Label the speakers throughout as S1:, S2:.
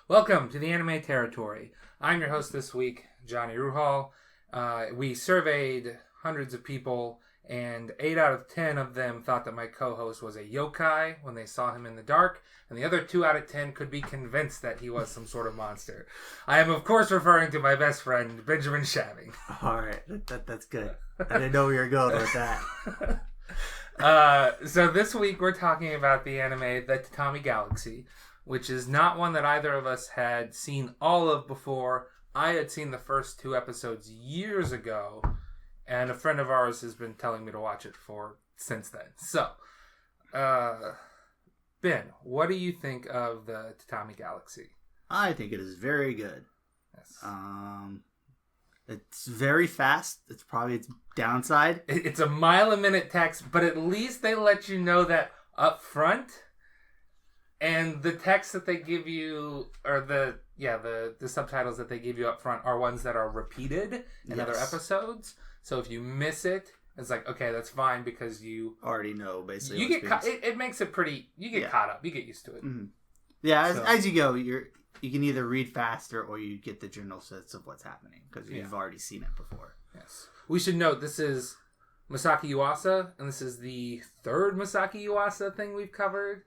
S1: Welcome to the anime territory. I'm your host this week, Johnny Ruhal. We surveyed hundreds of people, and 8 out of 10 of them thought that my co-host was a yokai when they saw him in the dark, and the other 2 out of 10 could be convinced that he was some sort of monster. I am, of course, referring to my best friend, Benjamin Shaving.
S2: All right, that's good. I didn't know we were going with that.
S1: So this week we're talking about the anime The Tatami Galaxy, which is not one that either of us had seen all of before. I had seen the first 2 episodes years ago, and a friend of ours has been telling me to watch it since then. So, Ben, what do you think of the Tatami Galaxy?
S2: I think it is very good.
S1: Yes.
S2: It's very fast. It's probably its downside.
S1: It's a mile a minute text, but at least they let you know that up front. And the text that they give you, or the subtitles that they give you up front are ones that are repeated in other episodes. So if you miss it, it's like, okay, that's fine because you
S2: already know basically.
S1: You get it makes it pretty. You get caught up. You get used to it.
S2: Mm-hmm. Yeah, as you go, you can either read faster or you get the general sense of what's happening because you've already seen it before.
S1: Yes. We should note this is Masaki Yuasa, and this is the 3rd Masaki Yuasa thing we've covered.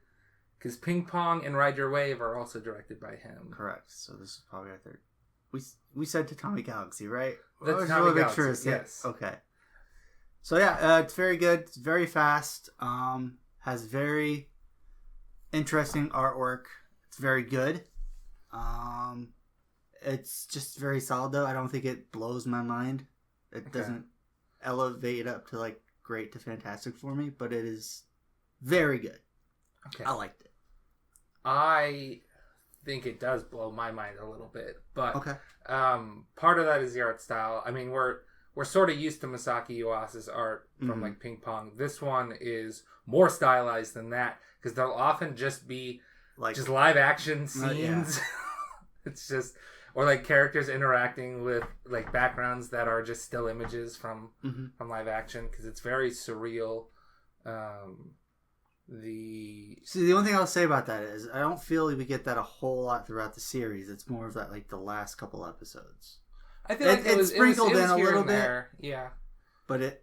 S1: Because Ping Pong and Ride Your Wave are also directed by him.
S2: Correct. So this is probably our 3rd. We said Tatami Galaxy, right?
S1: The Tatami Galaxy, yes.
S2: Okay. So yeah, it's very good. It's very fast. Has very interesting artwork. It's very good. It's just very solid though. I don't think it blows my mind. It doesn't elevate it up to like great to fantastic for me, but it is very good.
S1: Okay.
S2: I liked it.
S1: I think it does blow my mind a little bit, but part of that is the art style. I mean, we're sort of used to Masaki Yuasa's art from like Ping Pong. This one is more stylized than that because they'll often just be like just live action scenes. It's just or like characters interacting with like backgrounds that are just still images from live action because it's very surreal. The
S2: only thing I'll say about that is I don't feel like we get that a whole lot throughout the series. It's more of that like the last couple episodes.
S1: I feel like it's sprinkled in a little bit,
S2: yeah. But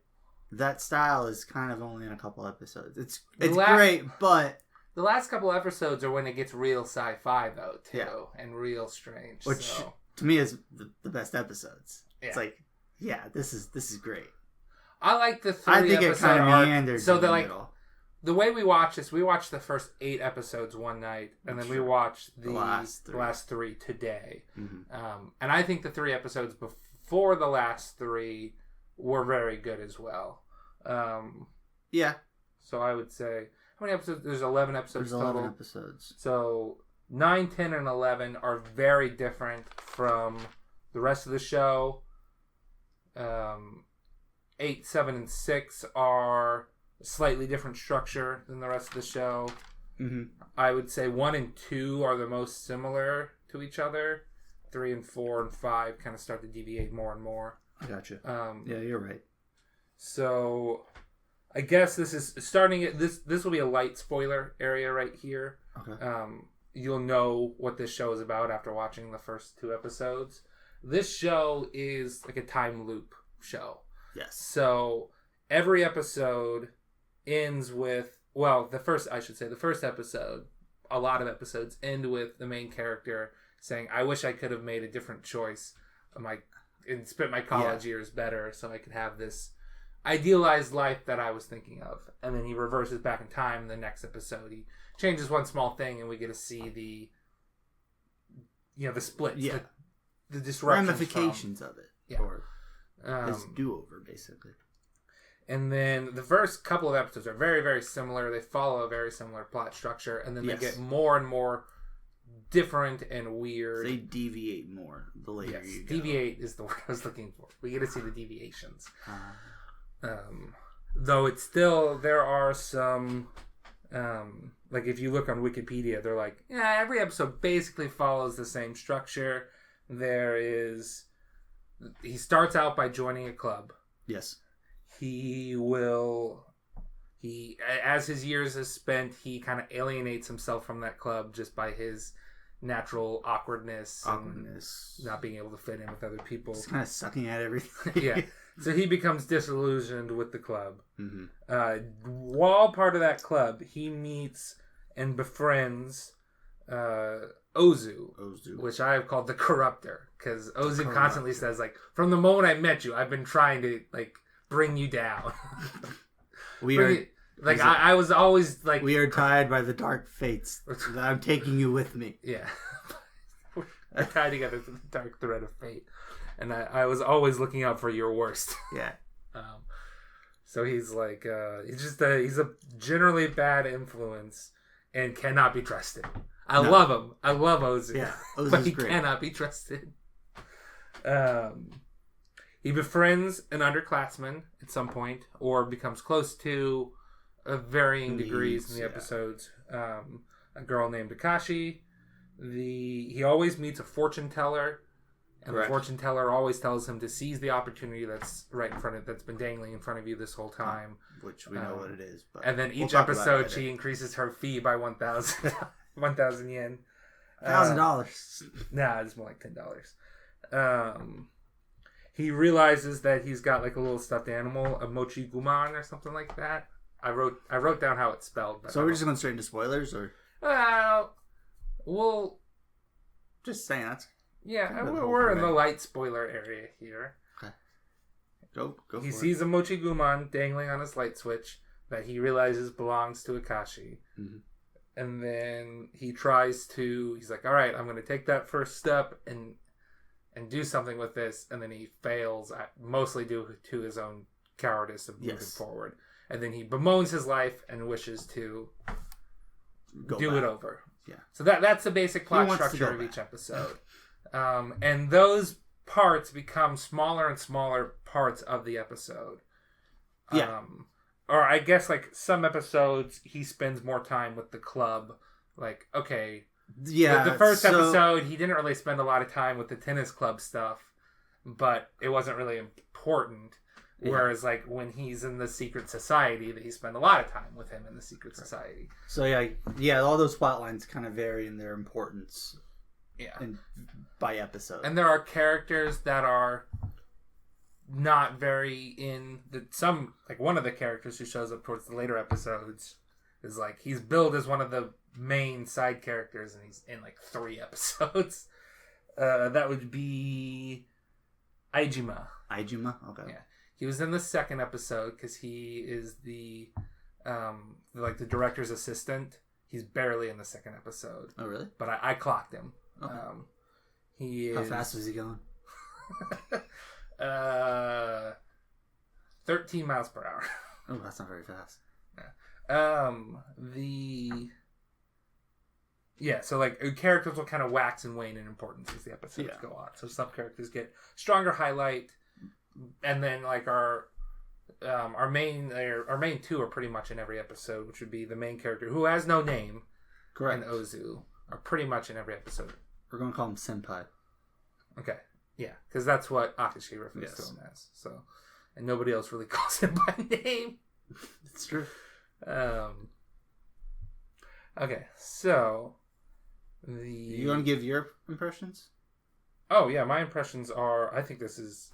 S2: that style is kind of only in a couple episodes. It's great, but
S1: the last couple episodes are when it gets real sci-fi though too, and real strange.
S2: Which to me is the best episodes. Yeah. It's like, this is great.
S1: I like the 3
S2: I think
S1: episode
S2: it kind of meanders in the middle.
S1: The way we watch this, we watched the first 8 episodes one night, and then we watched the last 3 today. Mm-hmm. And I think the 3 episodes before the last 3 were very good as well. So I would say, how many episodes? There's 11 episodes total.
S2: 11 episodes.
S1: So 9, 10, and 11 are very different from the rest of the show. 8, 7, and 6 are slightly different structure than the rest of the show. Mm-hmm. I would say 1 and 2 are the most similar to each other. 3 and 4 and 5 kind of start to deviate more and more.
S2: I gotcha. Yeah, you're right.
S1: So I guess this is starting at this will be a light spoiler area right here.
S2: Okay.
S1: You'll know what this show is about after watching the first 2 episodes. This show is like a time loop show.
S2: Yes.
S1: So every episode ends with the first episode, a lot of episodes end with the main character saying, I wish I could have made a different choice and spent my college years better so I could have this idealized life that I was thinking of. And then he reverses back in time in the next episode. He changes one small thing and we get to see the splits, the disruptions,
S2: ramifications of it. Or his do-over basically.
S1: And then the first couple of episodes are very, very similar. They follow a very similar plot structure. And then they get more and more different and weird.
S2: They deviate more the later you go.
S1: Deviate is the word I was looking for. We get to see the deviations. Though it's still, there are some, like if you look on Wikipedia, they're like, every episode basically follows the same structure. He starts out by joining a club.
S2: Yes.
S1: As his years is spent, he kind of alienates himself from that club just by his natural awkwardness, and not being able to fit in with other people.
S2: Just kind of sucking at everything.
S1: Yeah. So he becomes disillusioned with the club.
S2: Mm-hmm.
S1: While part of that club, he meets and befriends Ozu, which I have called the Corruptor, because Ozu constantly says, like, from the moment I met you, I've been trying to, like, bring you down. I was always like,
S2: we are tied by the dark fates. I'm taking you with me.
S1: Yeah. We're tied together through the dark thread of fate. And I was always looking out for your worst.
S2: Yeah.
S1: So he's like, he's a generally bad influence and cannot be trusted. I love him. I love Ozu.
S2: Yeah,
S1: but he cannot be trusted. He befriends an underclassman at some point, or becomes close to, varying degrees in the episodes. A girl named Akashi. He always meets a fortune teller, and the fortune teller always tells him to seize the opportunity that's right in front of, that's been dangling in front of you this whole time.
S2: Which we know what it is. But
S1: and then each episode she increases her fee by 1,000 yen.
S2: $1,000.
S1: Nah, it's more like $10. He realizes that he's got like a little stuffed animal, a mochi guman or something like that. I wrote down how it's spelled.
S2: So we're just going straight into spoilers, or?
S1: Well,
S2: just saying that.
S1: Yeah, we're in the light spoiler area here.
S2: Okay. Go for it.
S1: He sees a mochi guman dangling on his light switch that he realizes belongs to Akashi. Mm-hmm. And then he's like, all right, I'm going to take that first step and do something with this. And then he fails, mostly due to his own cowardice of moving forward. And then he bemoans his life and wishes to do it over. Yeah. So that's the basic plot structure of each episode. And those parts become smaller and smaller parts of the episode. Yeah. Or I guess, like, some episodes he spends more time with the club. Like, okay. Yeah. The first episode, he didn't really spend a lot of time with the tennis club stuff, but it wasn't really important. Yeah. Whereas, like, when he's in the secret society, that he spent a lot of time with him in the secret society.
S2: So, yeah, all those plot lines kind of vary in their importance.
S1: Yeah.
S2: By episode.
S1: And there are characters that are not very one of the characters who shows up towards the later episodes is like, he's billed as one of the main side characters, and he's in like 3 episodes. That would be Aijima. Okay. Yeah. He was in the 2nd episode because he is the director's assistant. He's barely in the 2nd episode.
S2: Oh, really?
S1: But I clocked him. Okay.
S2: How fast was he going?
S1: 13 miles per hour.
S2: Oh, that's not very fast.
S1: Yeah. So like, characters will kind of wax and wane in importance as the episodes go on. So some characters get stronger highlight, and then like our main 2 are pretty much in every episode, which would be the main character who has no name, correct, and Ozu are pretty much in every episode.
S2: We're going to call him Senpai.
S1: Okay. Yeah, because that's what Akashi refers to him as. So, and nobody else really calls him by name.
S2: It's true.
S1: Okay, so
S2: you want to give your impressions?
S1: Oh yeah, my impressions are, I think this is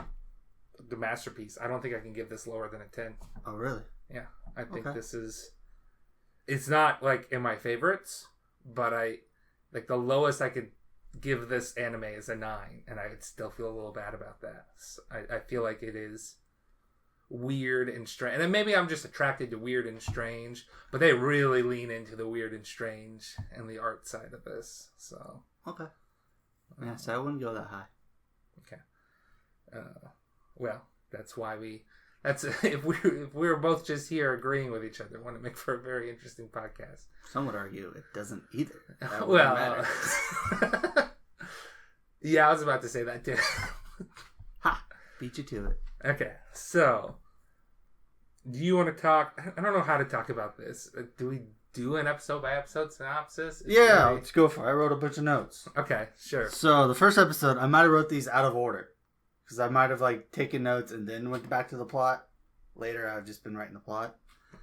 S1: the masterpiece. I don't think I can give this lower than a 10.
S2: Oh really?
S1: Yeah, I think this is. It's not like in my favorites, but like the lowest I could give this anime is a 9, and I would still feel a little bad about that. So I feel like it is weird and strange, and then maybe I'm just attracted to weird and strange, but they really lean into the weird and strange and the art side of this. So
S2: okay, yeah, so I wouldn't go that high.
S1: Okay, well, that's why if we were both just here agreeing with each other, it wouldn't make for a very interesting podcast.
S2: Some would argue it doesn't either.
S1: Well, yeah, I was about to say that too.
S2: Ha! Beat you to it.
S1: Okay, so do you want to talk? I don't know how to talk about this. Do we do an episode by episode synopsis?
S2: Let's go for it. I wrote a bunch of notes.
S1: Okay, sure.
S2: So the first episode, I might have wrote these out of order. Because I might have like taken notes and then went back to the plot. Later, I've just been writing the plot.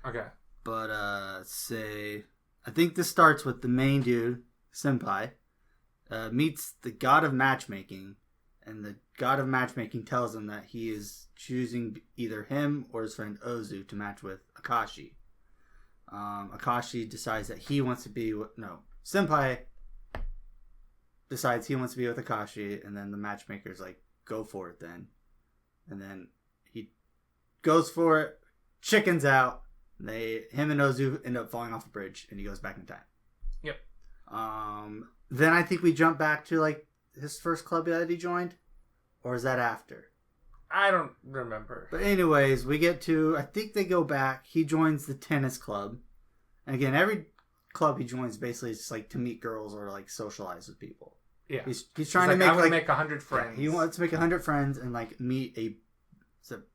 S1: Okay.
S2: But I think this starts with the main dude, Senpai, meets the god of matchmaking, and the god of matchmaking tells him that he is choosing either him or his friend Ozu to match with Akashi. Akashi decides that he wants to be with... No, Senpai decides he wants to be with Akashi, and then the matchmaker's like, go for it then. And then he goes for it, chickens out. Him and Ozu end up falling off the bridge, and he goes back in time.
S1: Yep.
S2: Then I think we jump back to like his first club that he joined, or is that after?
S1: I don't remember.
S2: But anyways, we get to, I think they go back. He joins the tennis club, and again, every club he joins basically is just like to meet girls or like socialize with people.
S1: Yeah,
S2: he's trying to make
S1: I want to make 100 friends.
S2: Yeah, he wants to make 100 friends and like meet a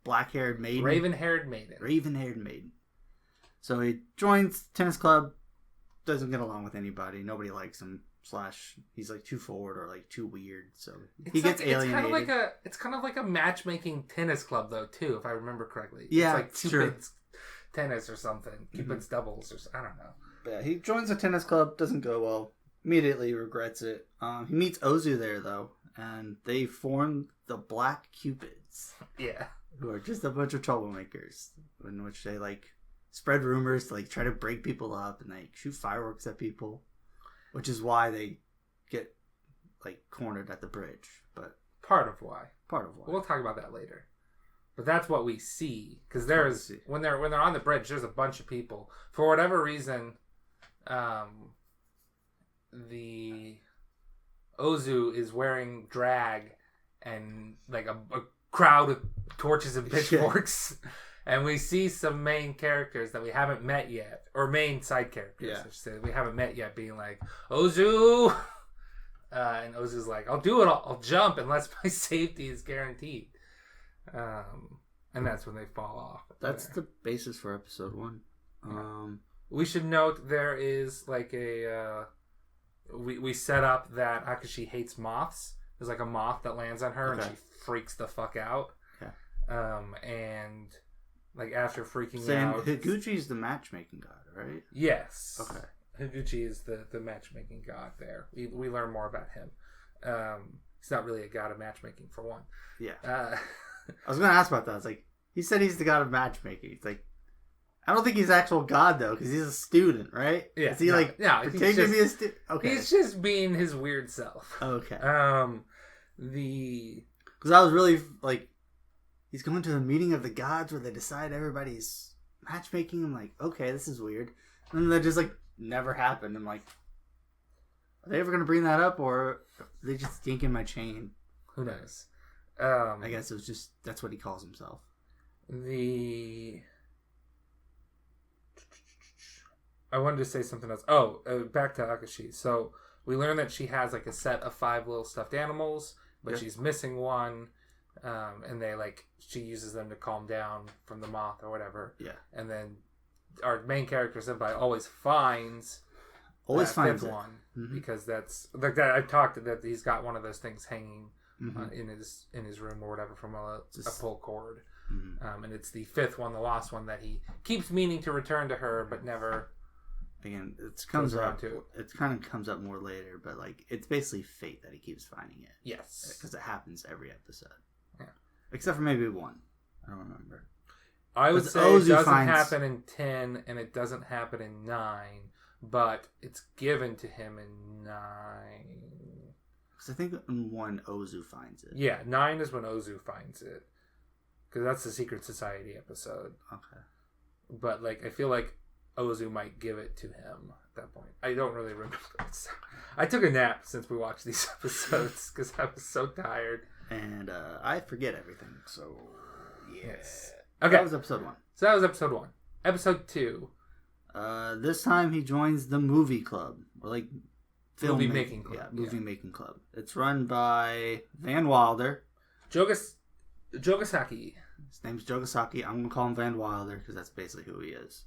S2: black-haired maiden,
S1: raven-haired maiden. So he joins tennis club, doesn't get along with anybody. Nobody likes him. / he's like too forward or like too weird. So he gets alienated. It's kind of like a matchmaking tennis club though too, if I remember correctly.
S2: Yeah,
S1: it's like Cupid's tennis or something. Cupid's doubles or I don't know.
S2: But yeah, he joins a tennis club, doesn't go well. Immediately regrets it. He meets Ozu there though, and they form the Black Cupids.
S1: Yeah,
S2: who are just a bunch of troublemakers, in which they like spread rumors to like try to break people up and like shoot fireworks at people, which is why they get like cornered at the bridge. But
S1: part of why.
S2: We'll
S1: talk about that later. But that's what we see, because there's when they're on the bridge, there's a bunch of people for whatever reason. The Ozu is wearing drag and like a crowd of torches and pitchforks. And we see some main characters that we haven't met yet, or main side characters, I should say, that we haven't met yet, being like, Ozu! And Ozu's like, I'll do it, I'll jump unless my safety is guaranteed. And that's when they fall off.
S2: That's the basis for episode 1.
S1: We should note there is like a... We set up that Akashi hates moths. There's like a moth that lands on her and she freaks the fuck out. Okay. And... like, after freaking out...
S2: Higuchi's the matchmaking god, right?
S1: Yes.
S2: Okay.
S1: Higuchi is the matchmaking god there. We learn more about him. He's not really a god of matchmaking, for one.
S2: Yeah. I was going to ask about that. It's like, he said he's the god of matchmaking. It's like, I don't think he's actual god, though, because he's a student, right?
S1: Yeah.
S2: Is he, pretending to be a student? Okay.
S1: He's just being his weird self.
S2: Okay.
S1: Because
S2: I was really, like... He's going to the meeting of the gods where they decide everybody's matchmaking. I'm like, okay, this is weird. And then that just, like, never happened. I'm like, are they ever going to bring that up, or are they just dinking my chain?
S1: Who knows?
S2: I guess it was just, that's what he calls himself.
S1: I wanted to say something else. Oh, back to Akashi. So, we learn that she has, like, a set of 5 little stuffed animals, but she's missing one. And they she uses them to calm down from the moth or whatever. Yeah. And then our main character Senpai always finds
S2: one
S1: because that's like that. I've talked that he's got one of those things hanging in his room or whatever from a pull cord. Mm-hmm. And it's the 5th one, the last one that he keeps meaning to return to her, but never.
S2: Again, it kind of comes up more later, but like it's basically fate that he keeps finding it.
S1: Yes,
S2: because it happens every episode. Yeah, except for maybe 1. I don't remember.
S1: I would say it doesn't happen in 10, and it doesn't happen in 9, but it's given to him in 9.
S2: Because I think in 1, Ozu finds it.
S1: Yeah, 9 is when Ozu finds it, because that's the Secret Society episode.
S2: Okay,
S1: but I feel like Ozu might give it to him at that point. I don't really remember. I took a nap since we watched these episodes because I was so tired.
S2: And I forget everything, so yes.
S1: Okay.
S2: That was episode 1.
S1: So that was episode 1. Episode 2.
S2: This time he joins the movie club. Or
S1: movie making club.
S2: Yeah, movie making club. It's run by Van Wilder.
S1: Jogasaki.
S2: His name's Jogasaki. I'm going to call him Van Wilder because that's basically who he is.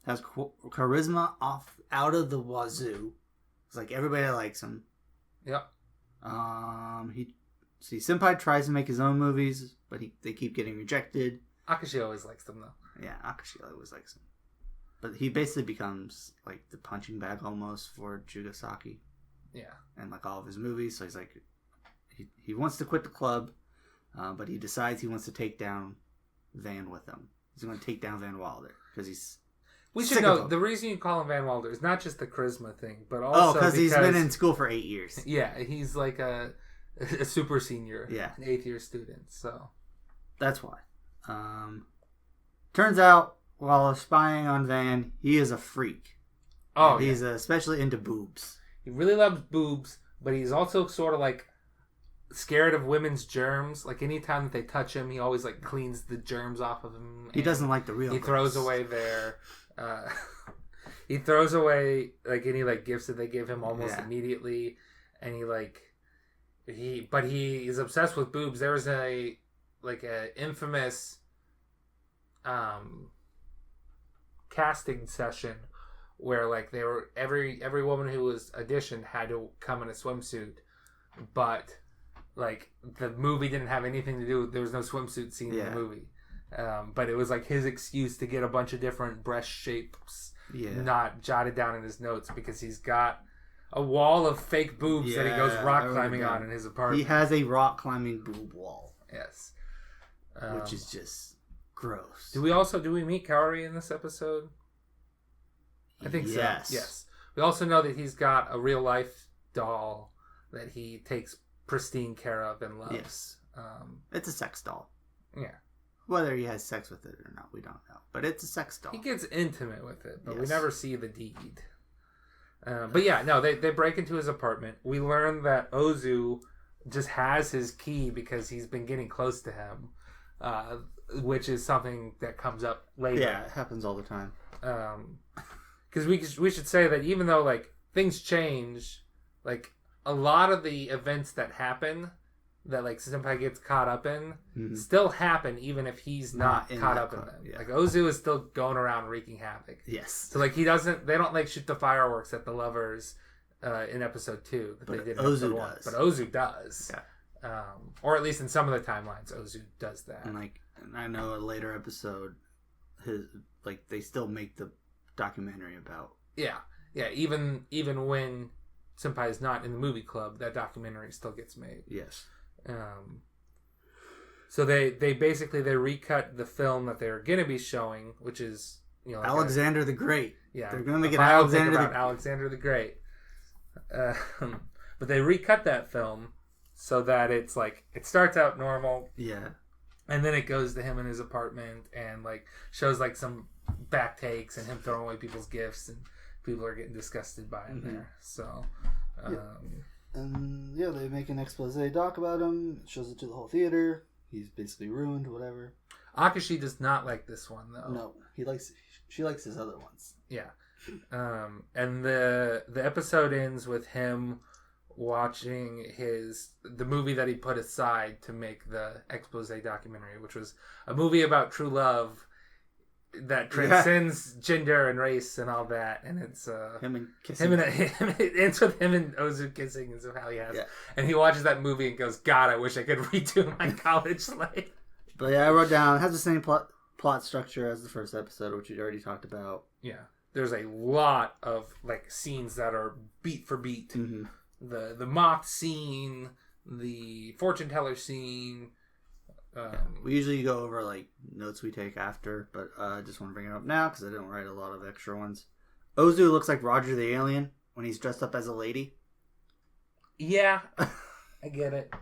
S2: Has charisma out of the wazoo. It's like everybody likes him.
S1: Yep.
S2: Senpai tries to make his own movies, but they keep getting rejected.
S1: Akashi always likes them, though.
S2: Yeah, Akashi always likes him. But he basically becomes like the punching bag almost for Jogasaki.
S1: Yeah.
S2: And like all of his movies. So he's like, he wants to quit the club, but he decides he wants to take down Van with him. He's going to take down Van Wilder because he's. We
S1: should know the reason you call him Van Wilder is not just the charisma thing, but also
S2: because he's been in school for 8 years.
S1: Yeah, he's like a super senior.
S2: Yeah,
S1: an 8th year student. So
S2: that's why. Turns out, while spying on Van, he is a freak. Oh, and he's especially into boobs.
S1: He really loves boobs, but he's also sort of like scared of women's germs. Like anytime that they touch him, he always like cleans the germs off of him.
S2: He doesn't like the real.
S1: He throws away he throws away like any like gifts that they give him almost immediately, and he's obsessed with boobs. There was a infamous casting session where like they were every woman who was auditioned had to come in a swimsuit, but like the movie didn't have anything to do with, there was no swimsuit scene in the movie. But it was like his excuse to get a bunch of different breast shapes not jotted down in his notes because he's got a wall of fake boobs that he goes rock climbing on in his apartment.
S2: He has a rock climbing boob wall.
S1: Yes.
S2: Which is just gross.
S1: Do we meet Kaori in this episode? I think so. Yes. We also know that he's got a real life doll that he takes pristine care of and loves.
S2: Yes. It's a sex doll.
S1: Yeah.
S2: Whether he has sex with it or not, we don't know. But it's a sex doll.
S1: He gets intimate with it, but we never see the deed. But yeah, no, they break into his apartment. We learn that Ozu just has his key because he's been getting close to him, which is something that comes up later.
S2: Yeah, it happens all the time.
S1: Because we should say that even though like things change, like a lot of the events that happen that like Senpai gets caught up in still happen even if he's not caught up in them. Yeah. Like Ozu is still going around wreaking havoc.
S2: Yes.
S1: So like they don't like shoot the fireworks at the lovers in episode 2 that they did in episode 1. But Ozu does. Yeah. Or at least in some of the timelines Ozu does that.
S2: And I know a later episode they still make the documentary about.
S1: Yeah. Yeah, even when Senpai is not in the movie club, that documentary still gets made.
S2: Yes.
S1: So they basically recut the film that they're going to be showing, which is like
S2: Alexander the Great.
S1: Yeah,
S2: they're going to make it Alexander
S1: the Great. But they recut that film so that it's like it starts out normal.
S2: Yeah,
S1: and then it goes to him in his apartment and like shows like some back takes and him throwing away people's gifts and people are getting disgusted by him there. So.
S2: And they make an expose doc about him. Shows it to the whole theater. He's basically ruined, whatever.
S1: Akashi does not like this one though.
S2: No, she likes his other ones.
S1: Yeah, and the episode ends with him watching the movie that he put aside to make the expose documentary, which was a movie about true love that transcends gender and race and all that, and it's
S2: him and kissing.
S1: It ends with him and Ozu kissing is how he has. Yeah. And he watches that movie and goes, "God, I wish I could redo my college life."
S2: But yeah, I wrote down it has the same plot structure as the first episode, which we already talked about.
S1: Yeah, there's a lot of like scenes that are beat for beat. Mm-hmm. The moth scene, the fortune teller scene.
S2: We usually go over like notes we take after, but I just want to bring it up now because I didn't write a lot of extra ones. Ozu looks like Roger the Alien when he's dressed up as a lady.
S1: Yeah, I get it.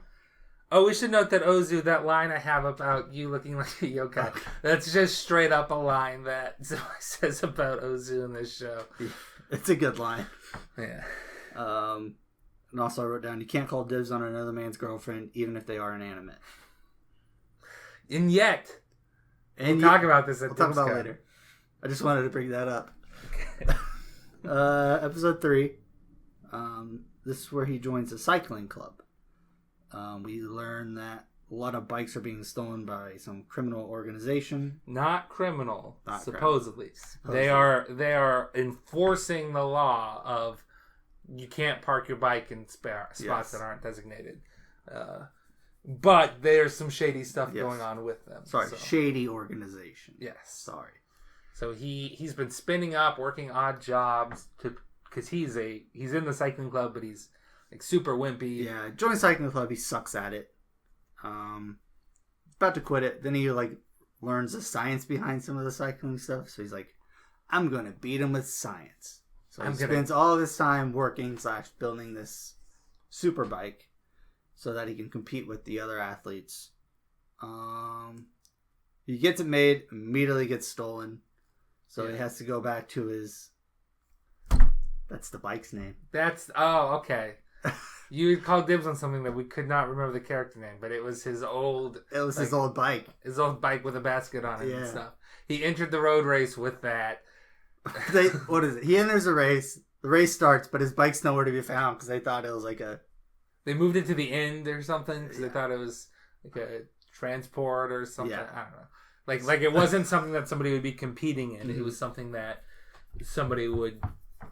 S1: Oh, we should note that Ozu, that line I have about you looking like a yokai, that's just straight up a line that says about Ozu in this show.
S2: It's a good line.
S1: Yeah.
S2: And also I wrote down, you can't call dibs on another man's girlfriend even if they are inanimate.
S1: And yet, we'll talk about this. We'll talk about it later.
S2: I just wanted to bring that up. Episode 3. This is where he joins a cycling club. We learn that a lot of bikes are being stolen by some criminal organization.
S1: Not criminal, supposedly. They are enforcing the law of you can't park your bike in spots that aren't designated. But there's some shady stuff going on with them.
S2: Shady organization.
S1: Yes.
S2: Sorry.
S1: So he's been spinning up, working odd jobs to because he's in the cycling club, but he's like super wimpy.
S2: Yeah, joins cycling club. He sucks at it. About to quit it. Then he like learns the science behind some of the cycling stuff. So he's like, I'm gonna beat him with science. So he spends all of his time working / building this super bike so that he can compete with the other athletes. He gets it made, immediately gets stolen. So he has to go back to his... That's the bike's name.
S1: Oh, okay. You called dibs on something that we could not remember the character name, but it was his old...
S2: It was his old bike.
S1: His old bike with a basket on it and stuff. He entered the road race with that.
S2: What is it? He enters a race. The race starts, but his bike's nowhere to be found because they thought it was like a...
S1: They moved it to the end or something because they thought it was like a transport or something. Yeah. I don't know. Like it wasn't something that somebody would be competing in. Mm-hmm. It was something that somebody would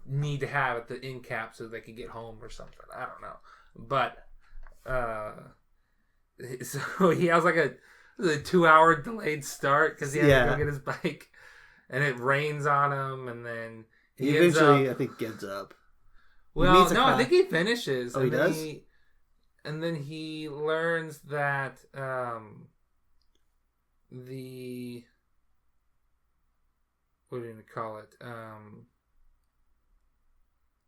S1: need to have at the end cap so they could get home or something. I don't know. But so he has like a 2-hour delayed start because he had to go get his bike, and it rains on him, and then
S2: he eventually I think gives up.
S1: Well, no, I think he finishes.
S2: Oh, he does?
S1: And then he learns that what do you call it?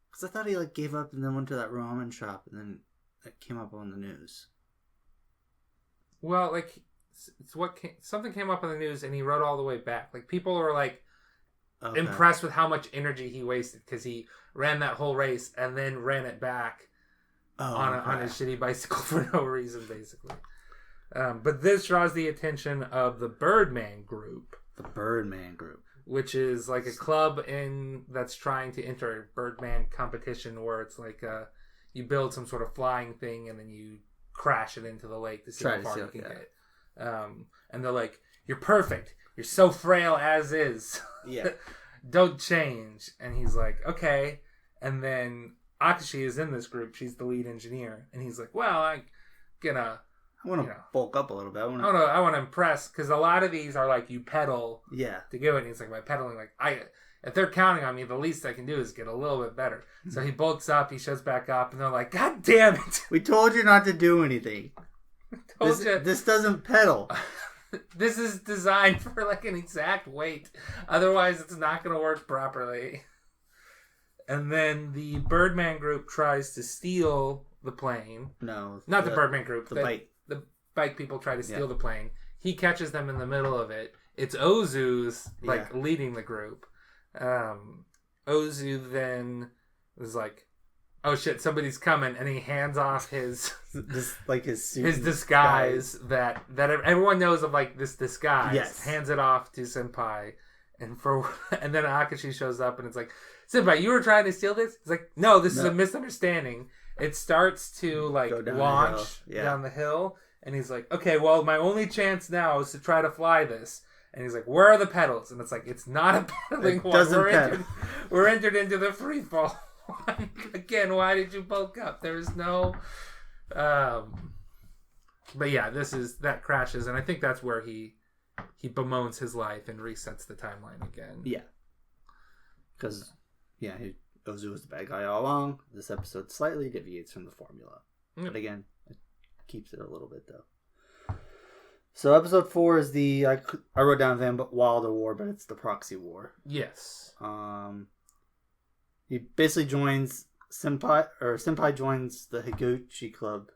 S2: Because I thought he like gave up and then went to that ramen shop, and then it came up on the news.
S1: Well, like something came up on the news, and he rode all the way back. Like people were like impressed with how much energy he wasted because he ran that whole race and then ran it back on his shitty bicycle for no reason, basically. But this draws the attention of the Birdman Group.
S2: The Birdman Group.
S1: Which is like a club that's trying to enter a Birdman competition where it's like you build some sort of flying thing and then you crash it into the lake to see how far you can get. And they're like, you're perfect. You're so frail as is.
S2: Yeah.
S1: Don't change. And he's like, okay. And then Akashi is in this group. She's the lead engineer. And he's like, well, I want
S2: to bulk up a little bit. I
S1: want to impress, because a lot of these are like you pedal to go. And he's like, by pedaling, if they're counting on me, the least I can do is get a little bit better. So he bulks up, he shows back up, and they're like, God damn it.
S2: We told you not to do anything. This doesn't pedal.
S1: This is designed for like an exact weight. Otherwise, it's not going to work properly. And then the Birdman Group tries to steal the plane.
S2: No.
S1: Not the Birdman Group.
S2: The bike.
S1: The bike people try to steal the plane. He catches them in the middle of it. It's Ozu's leading the group. Ozu then is like, oh shit, somebody's coming, and he hands off his his disguise that everyone knows of, like this disguise.
S2: Yes.
S1: Hands it off to Senpai, and then Akashi shows up and it's like, Senpai, you were trying to steal this? He's like, no, this is a misunderstanding. It starts to like launch down the hill, and he's like, okay, well, my only chance now is to try to fly this. And he's like, where are the pedals? And it's like, it's not a pedaling one. We're entered into the free fall. Again, why did you bulk up? There's no but yeah, that crashes, and I think that's where he bemoans his life and resets the timeline again.
S2: Yeah. Because Ozu was the bad guy all along. This episode slightly deviates from the formula. But again, it keeps it a little bit though. So episode 4 is I wrote down Van Wilder War, but it's the Proxy War.
S1: Yes.
S2: He basically joins Senpai joins the Higuchi Club,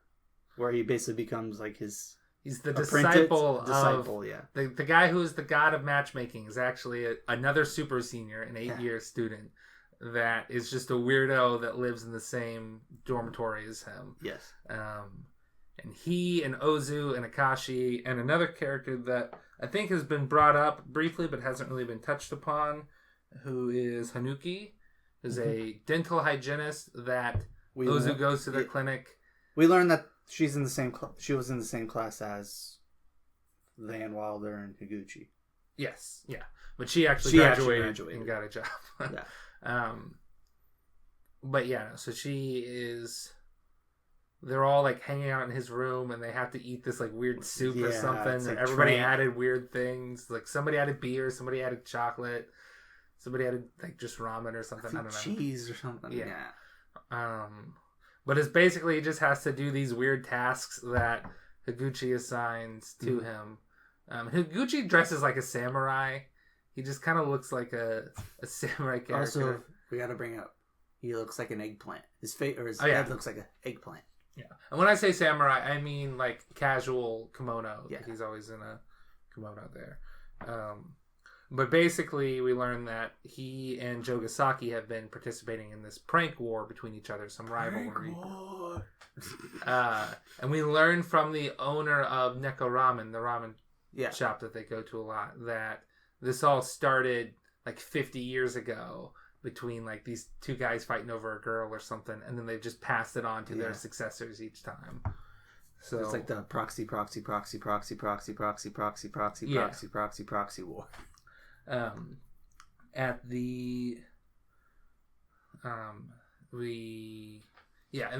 S2: where he basically becomes like his...
S1: He's the disciple,
S2: yeah.
S1: The guy who is the god of matchmaking is actually another super senior, an 8-year student, that is just a weirdo that lives in the same dormitory as him.
S2: Yes.
S1: And he and Ozu and Akashi and another character that I think has been brought up briefly but hasn't really been touched upon, who is Hanuki, who's a dental hygienist that Ozu goes to their clinic.
S2: We learned that she was in the same class as Van Wilder and Higuchi.
S1: Yes, yeah. But she actually graduated and got a job.
S2: Yeah.
S1: But yeah, so she is... They're all like hanging out in his room, and they have to eat this like weird soup or something.
S2: Like
S1: everybody added weird things. Like somebody added beer, somebody added chocolate. Somebody had like just ramen or something. I don't know.
S2: Cheese or something. Yeah.
S1: But it's basically he just has to do these weird tasks that Higuchi assigns to him. Higuchi dresses like a samurai. He just kind of looks like a samurai character.
S2: Also, we got to bring up, he looks like an eggplant. His face or his head looks like an eggplant.
S1: Yeah. And when I say samurai, I mean like casual kimono.
S2: Yeah.
S1: He's always in a kimono there. But basically, we learn that he and Jogasaki have been participating in this prank war between each other, some rivalry. And we learn from the owner of Neko Ramen, the ramen shop that they go to a lot, that this all started like 50 years ago between like these two guys fighting over a girl or something, and then they've just passed it on to their successors each time. So
S2: it's like the proxy war.
S1: And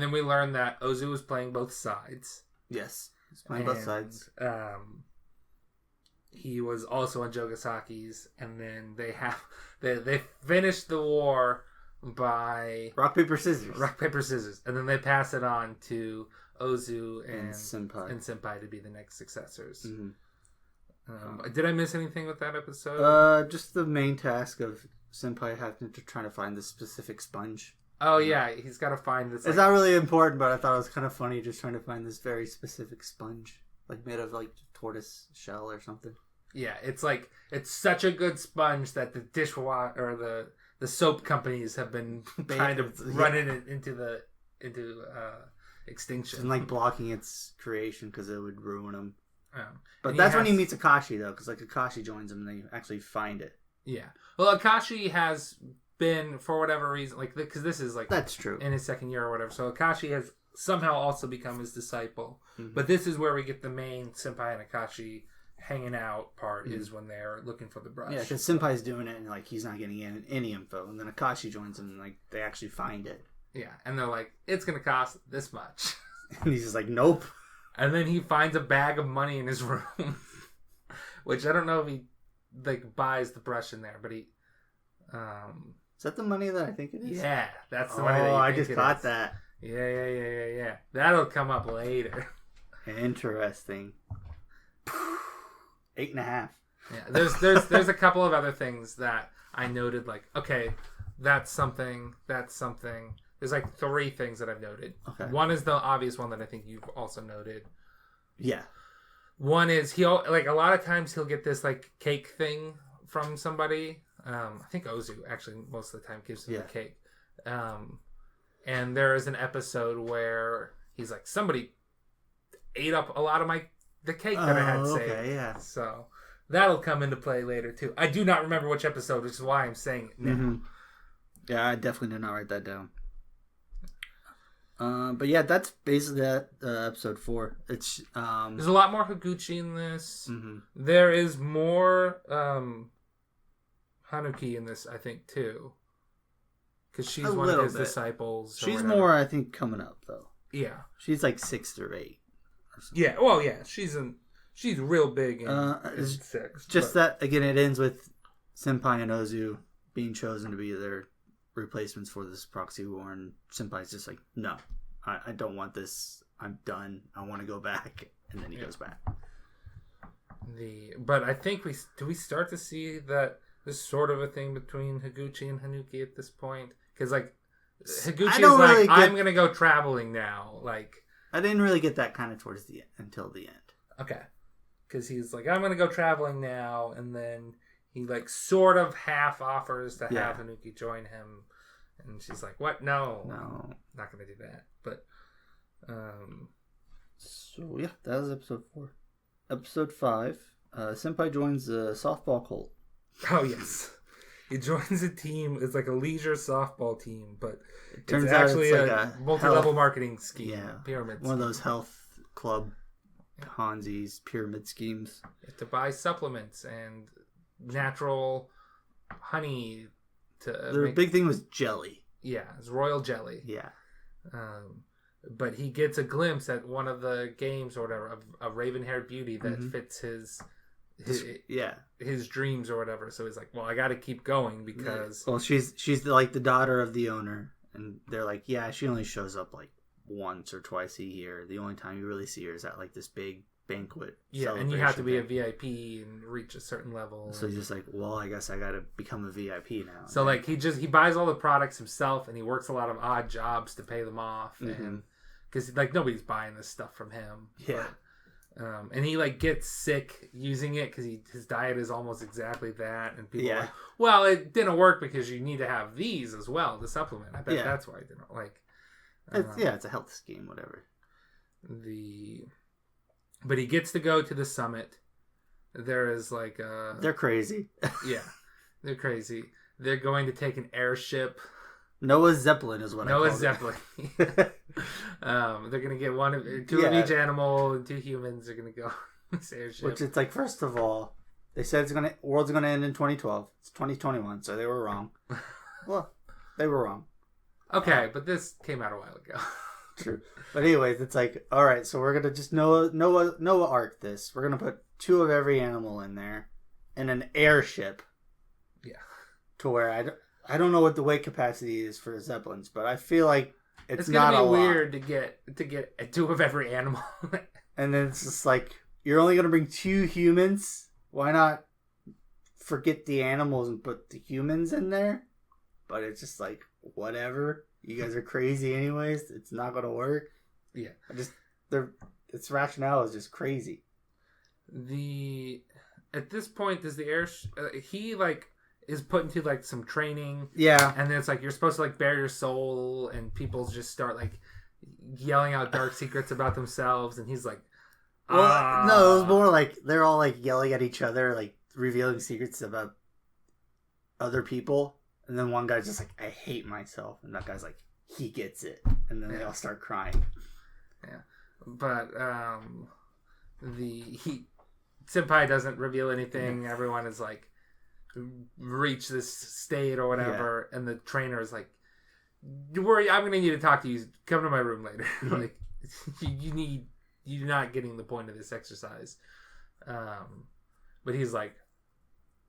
S1: then we learn that Ozu is playing both sides.
S2: Yes, he's playing both sides.
S1: He was also on Jogasaki's, and then they finished the war by
S2: rock paper scissors,
S1: and then they pass it on to Ozu and
S2: Senpai
S1: to be the next successors.
S2: Mm-hmm.
S1: Did I miss anything with that episode?
S2: Just the main task of Senpai having to try to find this specific sponge.
S1: Oh yeah, he's got to find this.
S2: It's not really important, but I thought it was kind of funny just trying to find this very specific sponge, like made of like tortoise shell or something.
S1: Yeah, it's such a good sponge that the dishwater or the soap companies have been kind of running it into extinction
S2: and like blocking its creation because it would ruin them. But
S1: and
S2: that's when he meets Akashi, though, because like Akashi joins him and they actually find it.
S1: Yeah. Well, Akashi has been, for whatever reason, like because this is like
S2: that's true
S1: in his second year or whatever. So Akashi has somehow also become his disciple. Mm-hmm. But this is where we get the main Senpai and Akashi hanging out part is when they're looking for the brush.
S2: Yeah, because Senpai's doing it and like he's not getting any info, and then Akashi joins him and like they actually find it.
S1: Yeah, and they're like, it's gonna cost this much,
S2: and he's just like, nope.
S1: And then he finds a bag of money in his room, which I don't know if he like buys the brush in there, but he.
S2: Is that the money that I think it is?
S1: Yeah, that's the money. That
S2: I just caught that.
S1: Yeah. That'll come up later.
S2: Interesting. 8.5.
S1: Yeah, there's a couple of other things that I noted. Like, okay, that's something. There's like 3 things that I've noted.
S2: Okay.
S1: One is the obvious one that I think you've also noted.
S2: Yeah.
S1: One is he'll like a lot of times he'll get this like cake thing from somebody. I think Ozu actually most of the time gives him the cake. And there is an episode where he's like, somebody ate up a lot of the cake that I had saved.
S2: Okay, yeah.
S1: So that'll come into play later too. I do not remember which episode, which is why I'm saying it now.
S2: Mm-hmm. Yeah, I definitely did not write that down. But yeah, that's basically that episode 4. It's
S1: there's a lot more Higuchi in this.
S2: Mm-hmm.
S1: There is more Hanuki in this, I think, too, because she's one of his disciples.
S2: She's more, I think, coming up though.
S1: Yeah,
S2: she's like 6 or 8.
S1: Yeah, well, yeah, she's real big in 6.
S2: Just that again, it ends with Senpai and Ozu being chosen to be their replacements for this proxy war, and Senpai's just like, no, I don't want this. I'm done. I want to go back, and then he goes back.
S1: But I think we start to see that there's sort of a thing between Higuchi and Hanuki at this point, because like Higuchi is like, I'm gonna go traveling now. Like
S2: I didn't really get that kind of towards the end until the end.
S1: Okay, because he's like, I'm gonna go traveling now, and then he like sort of half offers to have Hanuki join him. And she's like, what? No, not going to do that. But,
S2: so yeah, that was episode 4. Episode 5, Senpai joins the softball cult.
S1: Oh, yes. He joins a team. It's like a leisure softball team, but
S2: it turns
S1: it's
S2: out
S1: actually
S2: it's like
S1: a multi-level marketing scheme.
S2: Yeah.
S1: Pyramid
S2: One of those health club Ponzi's pyramid schemes.
S1: You have to buy supplements and natural honey.
S2: The big thing was jelly.
S1: Yeah, it's royal jelly.
S2: Yeah.
S1: But he gets a glimpse at one of the games or whatever of a raven-haired beauty that fits his his dreams or whatever. So he's like, well, I got to keep going because
S2: she's like the daughter of the owner, and they're like, yeah, she only shows up like once or twice a year. The only time you really see her is at like this big banquet.
S1: Yeah, and you have to be a VIP and reach a certain level.
S2: So he's just like, well, I guess I got to become a VIP now.
S1: So like he buys all the products himself, and he works a lot of odd jobs to pay them off, and because like nobody's buying this stuff from him.
S2: Yeah.
S1: And he like gets sick using it because his diet is almost exactly that, and people are like, well, it didn't work because you need to have these as well to supplement. I bet that's why it didn't like.
S2: It's a health scheme, whatever.
S1: But he gets to go to the summit. There is like
S2: they're crazy.
S1: Yeah, they're crazy. They're going to take an airship.
S2: Noah's Zeppelin is what I call it.
S1: Noah's Zeppelin. They're going to get two of each animal, and 2 humans are going to go on this airship.
S2: Which it's like, first of all, they said world's going to end in 2012. It's 2021, so they were wrong. Well, they were wrong.
S1: Okay, but this came out a while ago.
S2: True. But anyways, it's like, all right, so we're going to just Noah arc this. We're going to put 2 of every animal in there in an airship.
S1: Yeah.
S2: To where I don't know what the weight capacity is for Zeppelins, but I feel like it's
S1: not
S2: gonna
S1: be weird to get 2 of every animal.
S2: And then it's just like, you're only gonna bring 2 humans. Why not forget the animals and put the humans in there? But it's just like, whatever. You guys are crazy anyways. It's not gonna work.
S1: Yeah.
S2: Its rationale is just crazy.
S1: At this point, does the he like is put into like some training, and then it's like you're supposed to like bare your soul, and people just start like yelling out dark secrets about themselves, and he's like,
S2: no, it was more like they're all like yelling at each other, like revealing secrets about other people, and then one guy's just like, I hate myself, and that guy's like, he gets it, and then they all start crying.
S1: Yeah, but Senpai doesn't reveal anything. Everyone is like, reach this state or whatever, and the trainer is like, "Don't worry, I'm gonna need to talk to you. Come to my room later." Like, you're not getting the point of this exercise. But he's like,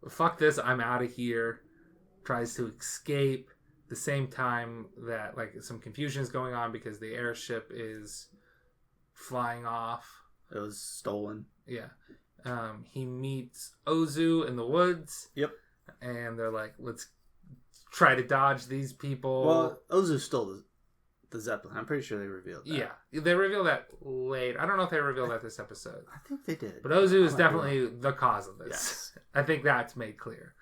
S1: "Fuck this! I'm out of here." Tries to escape. The same time that like some confusion is going on because the airship is flying off.
S2: It was stolen.
S1: Yeah. He meets Ozu in the woods.
S2: Yep.
S1: And they're like, let's try to dodge these people.
S2: Well, Ozu stole the Zeppelin. I'm pretty sure they revealed that.
S1: Yeah. They reveal that later. I don't know if they revealed that this episode.
S2: I think they did.
S1: But Ozu is definitely the cause of this. Yes. I think that's made clear.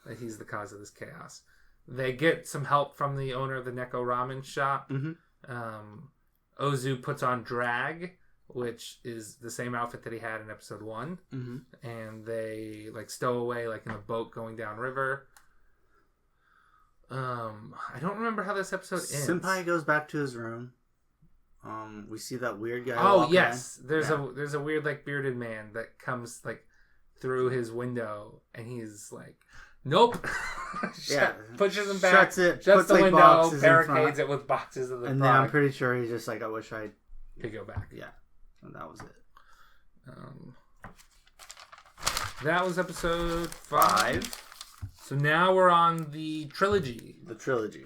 S1: That he's the cause of this chaos. They get some help from the owner of the Neko Ramen shop. Mm-hmm. Ozu puts on drag, which is the same outfit that he had in episode 1. Mm-hmm. And they like stow away like in a boat going downriver. I don't remember how this episode ends.
S2: Senpai goes back to his room. We see that weird guy.
S1: Oh yes, there's a weird like bearded man that comes like through his window, and he's like, nope. Pushes him back. Shuts the
S2: like
S1: window, barricades it with boxes of the
S2: and
S1: product.
S2: Then I'm pretty sure he's just like, I wish I
S1: could go back.
S2: Yeah. And that was it.
S1: That was episode 5. So now we're on the trilogy.
S2: The trilogy.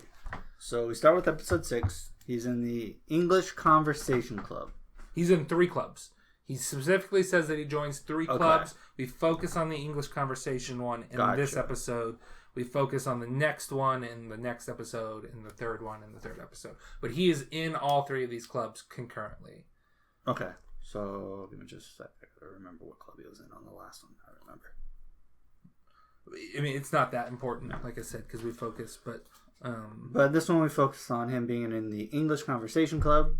S2: So we start with episode 6. He's in the English Conversation Club.
S1: He's in 3 clubs. He specifically says that he joins 3 clubs. We focus on the English Conversation one in this episode. We focus on the next one in the next episode, and the third one in the third episode. But he is in all 3 of these clubs concurrently.
S2: Okay. So, give me just a sec. I gotta remember what club he was in on the last one. I remember.
S1: I mean, it's not that important, like I said, because we focus, but...
S2: But this one we focus on him being in the English Conversation Club,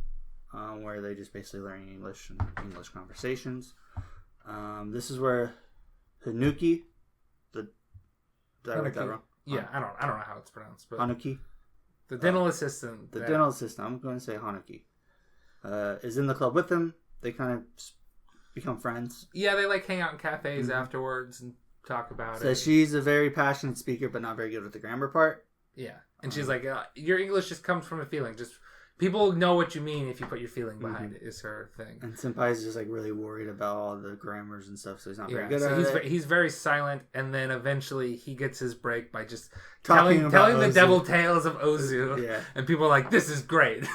S2: where they just basically learn English and English conversations. This is where Hanuki, did I write that wrong?
S1: Yeah, I don't know how it's pronounced, but
S2: Hanuki,
S1: the dental assistant.
S2: Dental assistant. I'm going to say Hanuki. Is in the club with him. They kind of become friends.
S1: Yeah, they like hang out in cafes afterwards and talk about it.
S2: So she's a very passionate speaker, but not very good with the grammar part.
S1: Yeah, and she's like, your English just comes from a feeling. Just people know what you mean if you put your feeling behind it. Is her thing.
S2: And Senpai's just like really worried about all the grammars and stuff, so he's not very good
S1: so
S2: at it.
S1: He's very silent, and then eventually he gets his break by just
S2: Talking
S1: telling the
S2: Ozu.
S1: devil tales of Ozu.
S2: Yeah.
S1: And people are like, this is great.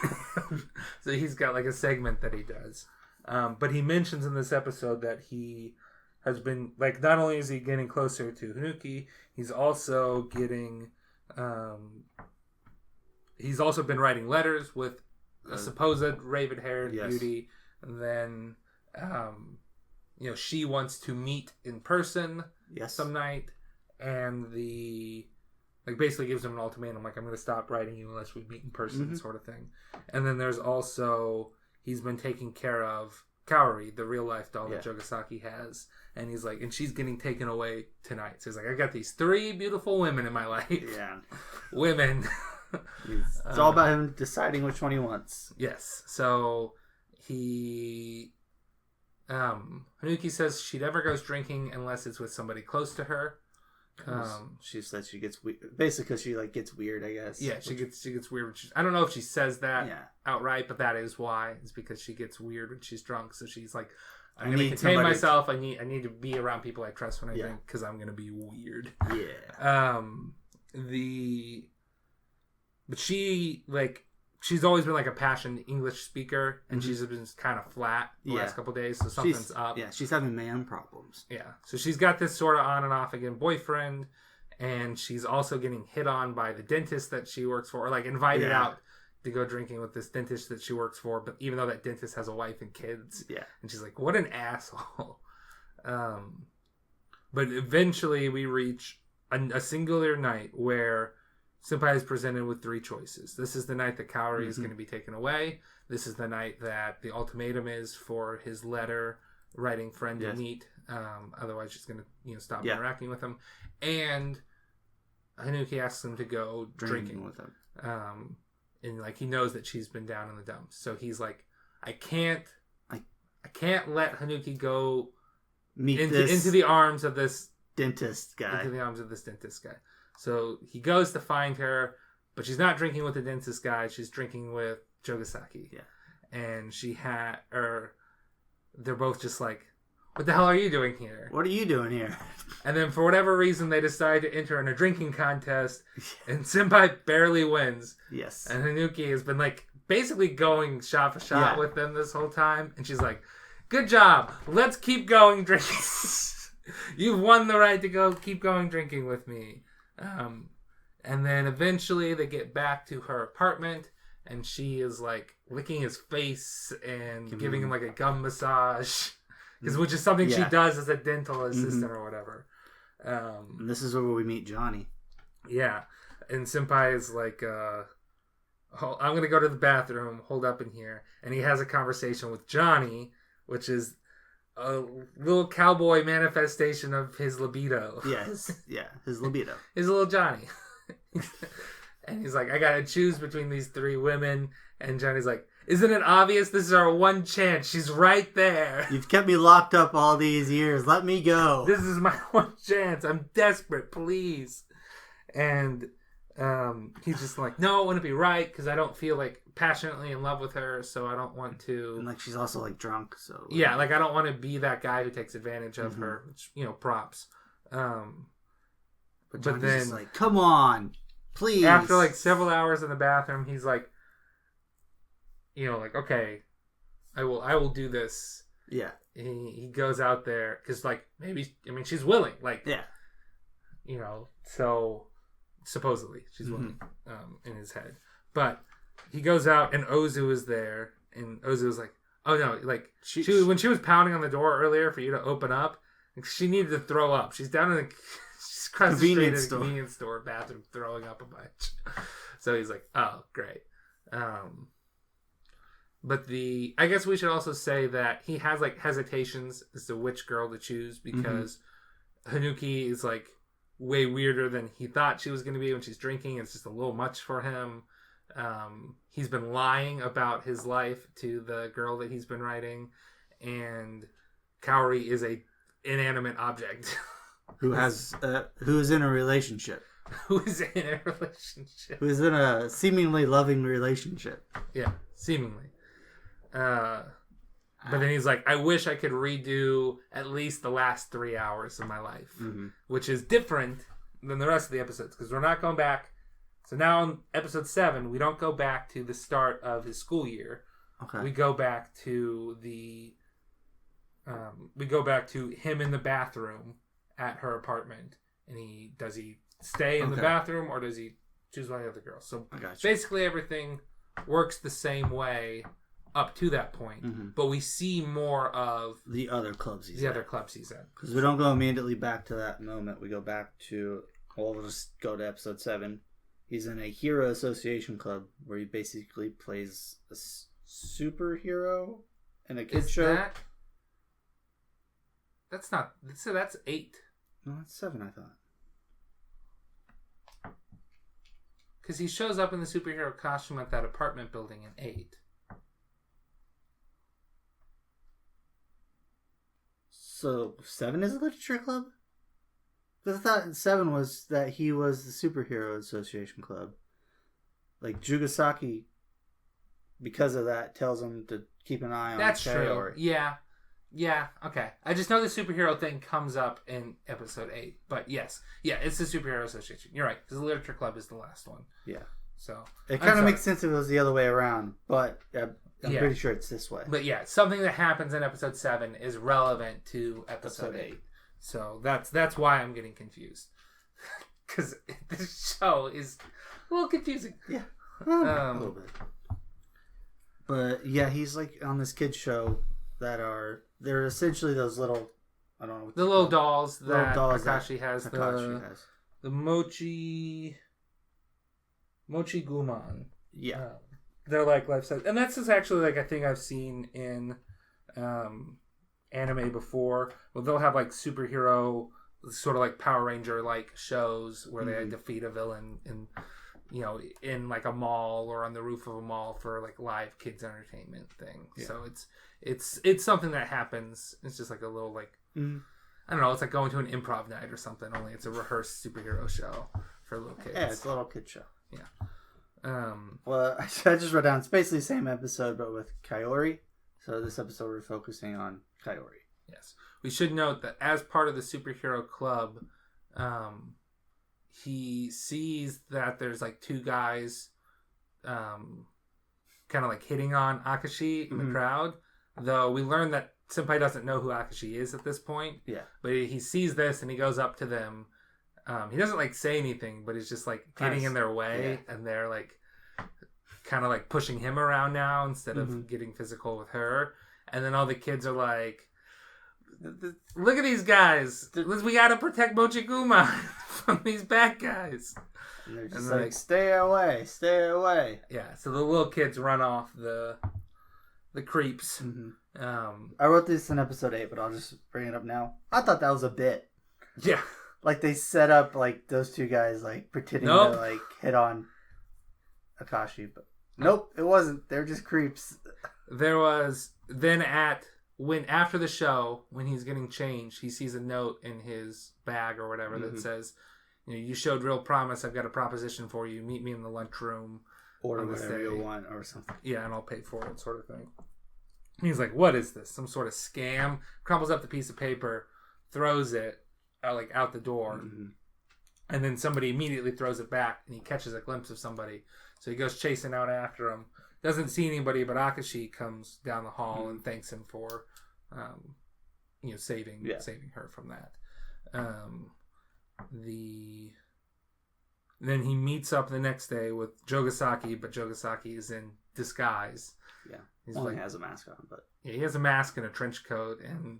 S1: So he's got like a segment that he does. But he mentions in this episode that he has been, like, not only is he getting closer to Hanuki, he's also getting, he's also been writing letters with a supposed raven-haired beauty. And then, she wants to meet in person some night. And basically gives him an ultimatum, like, I'm going to stop writing you unless we meet in person, sort of thing. And then there's also, he's been taking care of Kaori, the real life doll that Jogasaki has. And he's like, and she's getting taken away tonight. So he's like, I got these 3 beautiful women in my life. Yeah. Women.
S2: It's all about him deciding which one he wants.
S1: Yes. So he... Hanuki says she never goes drinking unless it's with somebody close to her.
S2: She said she gets weird, basically because she like gets weird, I guess.
S1: Yeah, she gets weird. I don't know if she says that outright, but that is why. It's because she gets weird when she's drunk. So she's like, I'm going to contain myself. I need to be around people I trust when I drink because I'm going to be weird. Yeah. But she's always been like a passionate English speaker, and she's been kind of flat the last couple of days, so something's up.
S2: Yeah, she's having man problems.
S1: Yeah, so she's got this sort of on and off again boyfriend, and she's also getting hit on by the dentist that she works for, or like invited out to go drinking with this dentist that she works for, but even though that dentist has a wife and kids. Yeah. And she's like, what an asshole. But eventually we reach a singular night where Senpai is presented with 3 choices. This is the night that Kaori is going to be taken away. This is the night that the ultimatum is for his letter writing friend to meet. Otherwise, she's going to stop interacting with him. And Hanuki asks him to go drinking with him. And like he knows that she's been down in the dumps, so he's like, I can't let Hanuki go into the arms of this
S2: dentist guy.
S1: So he goes to find her, but she's not drinking with the dentist guy. She's drinking with Jogasaki. Yeah. And they're both just like, what the hell are you doing here?
S2: What are you doing here?
S1: And then for whatever reason, they decide to enter in a drinking contest, and Senpai barely wins. Yes. And Hanuki has been like basically going shot for shot with them this whole time. And she's like, good job. Let's keep going drinking. You've won the right to go keep going drinking with me. And then eventually they get back to her apartment, and she is like licking his face and giving him like a gum massage, which is something she does as a dental assistant or whatever.
S2: And this is where we meet Johnny.
S1: Yeah, and Senpai is like, I'm gonna go to the bathroom, hold up in here, and he has a conversation with Johnny, which is a little cowboy manifestation of his libido.
S2: His libido.
S1: His little Johnny. And he's like, I gotta choose between these 3 women. And Johnny's like, isn't it obvious? This is our one chance. She's right there.
S2: You've kept me locked up all these years. Let me go.
S1: This is my one chance. I'm desperate. Please. And he's just like, no, it wouldn't be right because I don't feel like passionately in love with her, so I don't want to.
S2: And like she's also like drunk, so
S1: yeah, like I don't want to be that guy who takes advantage of her. Which, props.
S2: But then just like, come on, please.
S1: After like several hours in the bathroom, he's like, like, okay, I will do this. Yeah. He goes out there because like maybe she's willing, like so. Supposedly, she's willing in his head. But he goes out, and Ozu is there, and Ozu is like, oh no, like, she when she was pounding on the door earlier for you to open up, she needed to throw up. She's down in the convenience store bathroom throwing up a bunch. So he's like, oh, great. But I guess we should also say that he has, like, hesitations as to which girl to choose, because Hanuki is, like, way weirder than he thought she was going to be when she's drinking. It's just a little much for him. He's been lying about his life to the girl that he's been writing, and Kaori is a inanimate object
S2: who is in a relationship.
S1: who is in a relationship.
S2: Who is in a seemingly loving relationship.
S1: Yeah, seemingly. But then he's like, I wish I could redo at least the last 3 hours of my life, which is different than the rest of the episodes because we're not going back. So now in episode 7, we don't go back to the start of his school year.
S2: Okay.
S1: We go back to him in the bathroom at her apartment, and does he stay in the bathroom or does he choose one of the other girls? So basically everything works the same way up to that point, but we see more of
S2: the other clubs he's
S1: in.
S2: Because we don't go immediately back to that moment. We go back to, we'll just go to episode 7. He's in a hero association club where he basically plays a superhero in a kid's show.
S1: That's not. So that's 8.
S2: No, that's 7. I thought.
S1: Because he shows up in the superhero costume at that apartment building in 8.
S2: So 7 is a literature club? Because I thought 7 was that he was the superhero association club. Like Jugasaki, because of that, tells him to keep an eye on
S1: That's
S2: Kaori.
S1: true. Yeah, okay. I just know the superhero thing comes up in episode 8. But yes. Yeah, it's the superhero association. You're right. Because the literature club is the last one.
S2: Yeah.
S1: So
S2: it kind of makes sense if it was the other way around. But I'm pretty sure it's this way.
S1: But yeah, something that happens in episode 7 is relevant to episode 8. So that's why I'm getting confused. Because this show is a little confusing.
S2: Yeah. A little bit. But yeah, he's like on this kid show they're essentially those little, I don't know.
S1: The little dolls that Akashi has. The Mochi Guman.
S2: Yeah.
S1: They're like life size. And that's just actually like a thing I've seen in anime before. Well, they'll have like superhero, sort of like Power Ranger like shows where they defeat a villain in like a mall or on the roof of a mall for like live kids entertainment thing. Yeah. So it's something that happens. It's just like a little like I don't know. It's like going to an improv night or something. Only it's a rehearsed superhero show for little kids.
S2: Yeah, it's a little kid show.
S1: Yeah.
S2: Well, I just wrote down. It's basically the same episode, but with Kaori. So this episode we're focusing on Kaori.
S1: Yes. We should note that as part of the superhero club, he sees that there's like 2 guys kind of like hitting on Akashi in the crowd. Though we learn that Senpai doesn't know who Akashi is at this point. Yeah. But he sees this and he goes up to them. He doesn't like say anything, but he's just like getting in their way, and they're like kind of like pushing him around now instead of getting physical with her. And then all the kids are like, look at these guys. We gotta protect Mochiguma from these bad guys.
S2: And they're just like, stay away, stay away.
S1: Yeah, so the little kids run off the creeps.
S2: I wrote this in episode 8, but I'll just bring it up now. I thought that was a bit.
S1: Yeah.
S2: Like they set up like those 2 guys like pretending to like hit on Akashi, but nope, it wasn't. They're just creeps.
S1: There was then after the show, when he's getting changed, he sees a note in his bag or whatever that says, you showed real promise. I've got a proposition for you. Meet me in the lunchroom.
S2: Or whatever you want or something.
S1: Yeah, and I'll pay for it, sort of thing. And he's like, what is this? Some sort of scam? Crumbles up the piece of paper, throws it out the door. And then somebody immediately throws it back, and he catches a glimpse of somebody. So he goes chasing out after him. Doesn't see anybody, but Akashi comes down the hall and thanks him for, saving her from that. Then he meets up the next day with Jogasaki, but Jogasaki is in disguise.
S2: Yeah, he has a mask on, but
S1: he has a mask and a trench coat and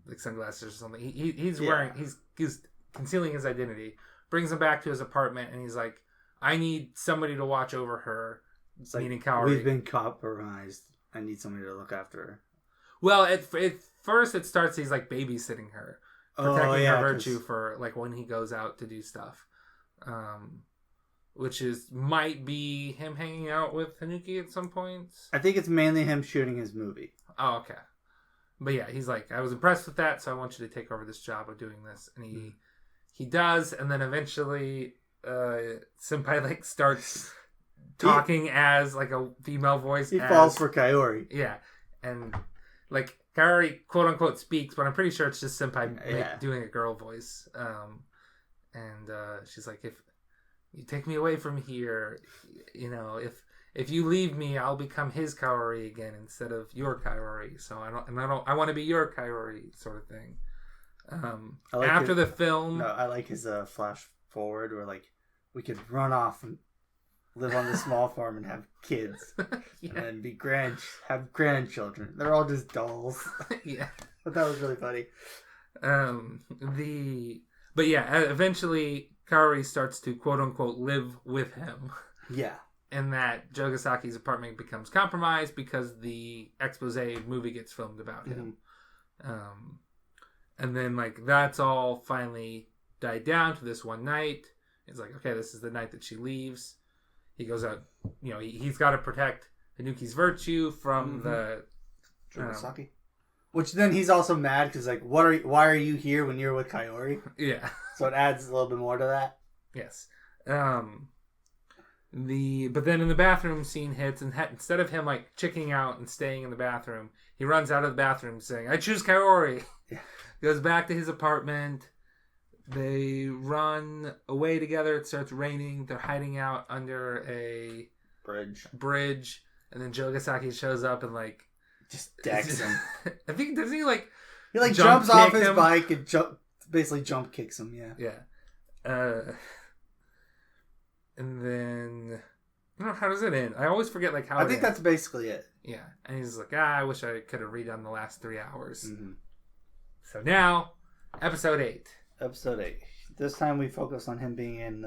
S1: like sunglasses or something. He's wearing he's concealing his identity. Brings him back to his apartment, and he's like, I need somebody to watch over her.
S2: It's like,
S1: Kaori.
S2: We've been compromised. I need somebody to look after her.
S1: Well, at first it starts, he's like babysitting her. Protecting her virtue for like when he goes out to do stuff. Which might be him hanging out with Hanuki at some point.
S2: I think it's mainly him shooting his movie.
S1: Oh, okay. But yeah, he's like, I was impressed with that, so I want you to take over this job of doing this. And he does, and then eventually Senpai like starts talking as like a female voice.
S2: He falls for Kaori.
S1: Yeah, and like Kaori quote unquote speaks, but I'm pretty sure it's just Senpai doing a girl voice. And she's like, if you take me away from here, if you leave me, I'll become his Kaori again instead of your Kaori. So I want to be your Kaori, sort of thing. After the film,
S2: I like his flash forward where like we could run off and live on the small farm and have kids, and then have grandchildren. They're all just dolls.
S1: Yeah,
S2: but that was really funny.
S1: But yeah, eventually Kaori starts to quote unquote live with him.
S2: Yeah.
S1: And that Jogasaki's apartment becomes compromised because the expose movie gets filmed about him. And then like that's all finally died down to this one night. It's like, okay, this is the night that she leaves. He goes out, he's got to protect Hanuki's virtue from the
S2: Jogasaki. Which then he's also mad because like, why are you here when you're with Kaori?
S1: Yeah.
S2: So it adds a little bit more to that.
S1: Yes. But then in the bathroom scene hits, and instead of him like chicking out and staying in the bathroom, he runs out of the bathroom saying, "I choose Kaori."
S2: Yeah.
S1: Goes back to his apartment. They run away together. It starts raining. They're hiding out under a bridge, and then Jogasaki shows up and like
S2: just decks him.
S1: I think doesn't he like
S2: he like jumps off his bike and basically jump kicks him.
S1: Yeah. And then I don't know, how does it end? I always forget like how.
S2: I think that's basically it.
S1: Yeah, and he's like, I wish I could have redone the last 3 hours. So now, episode 8.
S2: Episode 8. This time we focus on him being in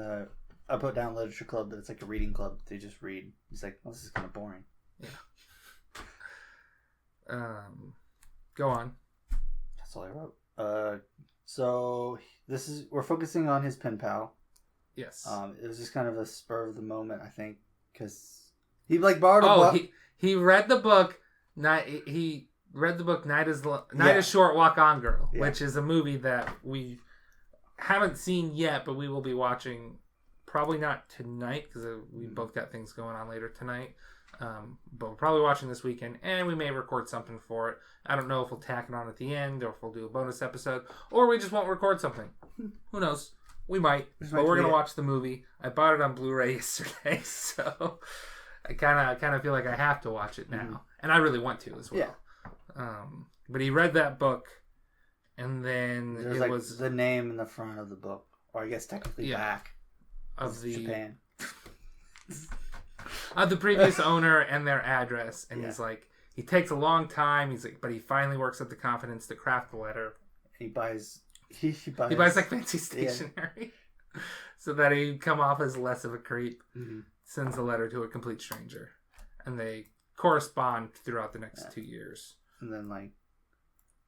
S2: a put down literature club, but it's like a reading club. They just read. He's like, well, this is kind of boring.
S1: Yeah. Go on.
S2: That's all I wrote. So we're focusing on his pen pal.
S1: Yes.
S2: It was just kind of a spur of the moment, I think, because he like borrowed a book.
S1: He read the book. He read the book Night is Short, Walk On Girl, which is a movie that we haven't seen yet, but we will be watching probably not tonight because we both got things going on later tonight. But we're probably watching this weekend, and we may record something for it. I don't know if we'll tack it on at the end, or if we'll do a bonus episode, or we just won't record something. Who knows? We might, but we're gonna watch the movie. I bought it on Blu-ray yesterday, so I kind of feel like I have to watch it now, and I really want to as well. Yeah. But he read that book, and then
S2: it was the name in the front of the book, or I guess technically back
S1: of the
S2: Japan.
S1: Of the previous owner and their address, and he's like, he takes a long time. He's like, but he finally works up the confidence to craft the letter.
S2: He buys
S1: like fancy stationery, so that he'd come off as less of a creep. Sends a letter to a complete stranger, and they correspond throughout the next 2 years.
S2: And then like,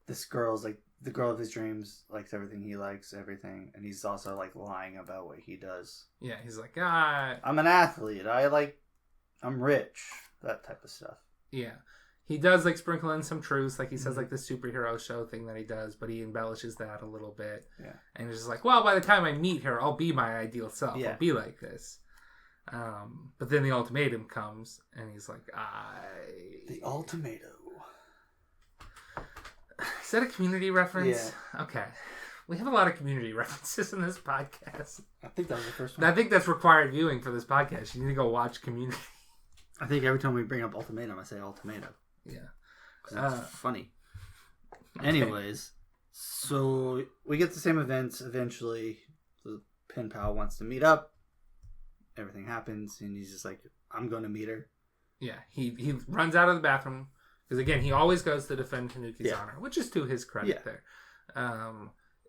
S2: this girl's like the girl of his dreams, likes everything he likes, everything, and he's also like lying about what he does.
S1: Yeah, he's like,
S2: I'm an athlete. I'm rich. That type of stuff.
S1: Yeah. He does like sprinkle in some truths, like he says like the superhero show thing that he does, but he embellishes that a little bit. Yeah. And he's just like, well, by the time I meet her, I'll be my ideal self. Yeah. I'll be like this. But then the ultimatum comes, and he's like,
S2: The ultimatum.
S1: Is that a Community reference? Yeah. Okay. We have a lot of Community references in this podcast.
S2: I think that was the first one.
S1: I think that's required viewing for this podcast. You need to go watch Community.
S2: I think every time we bring up ultimatum, I say ultimatum.
S1: Yeah.
S2: Because it's funny. Okay. Anyways, so we get the same events. Eventually, the pen pal wants to meet up. Everything happens, and he's just like, I'm going to meet her.
S1: Yeah. He runs out of the bathroom. Because, again, he always goes to defend Hanuki's honor, which is to his credit there.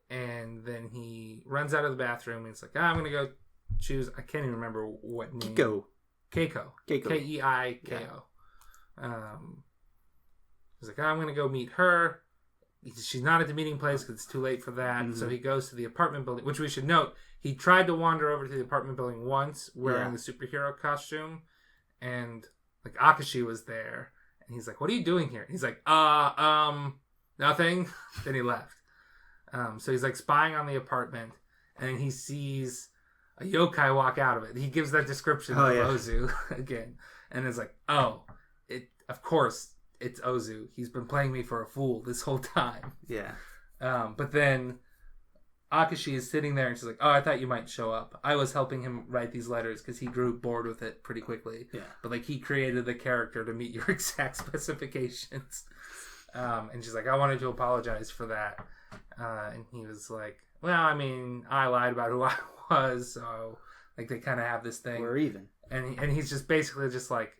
S1: And then he runs out of the bathroom, and he's like, I'm going to go choose... I can't even remember what name. Keiko. Keiko. He's like, I'm going to go meet her. She's not at the meeting place because it's too late for that. Mm-hmm. So he goes to the apartment building, which we should note, he tried to wander over to the apartment building once wearing the superhero costume, and like Akashi was there. And he's like, what are you doing here? And he's like, nothing. Then he left. So he's like spying on the apartment, and he sees a yokai walk out of it. He gives that description of Ozu again. And it's like, of course, it's Ozu. He's been playing me for a fool this whole time.
S2: Yeah.
S1: But then Akashi is sitting there and she's like, oh, I thought you might show up. I was helping him write these letters because he grew bored with it pretty quickly.
S2: Yeah.
S1: But like he created the character to meet your exact specifications. And she's like, I wanted to apologize for that. And he was like, well, I mean, I lied about who I was. So like they kind of have this thing.
S2: We're even.
S1: And he's just basically just like,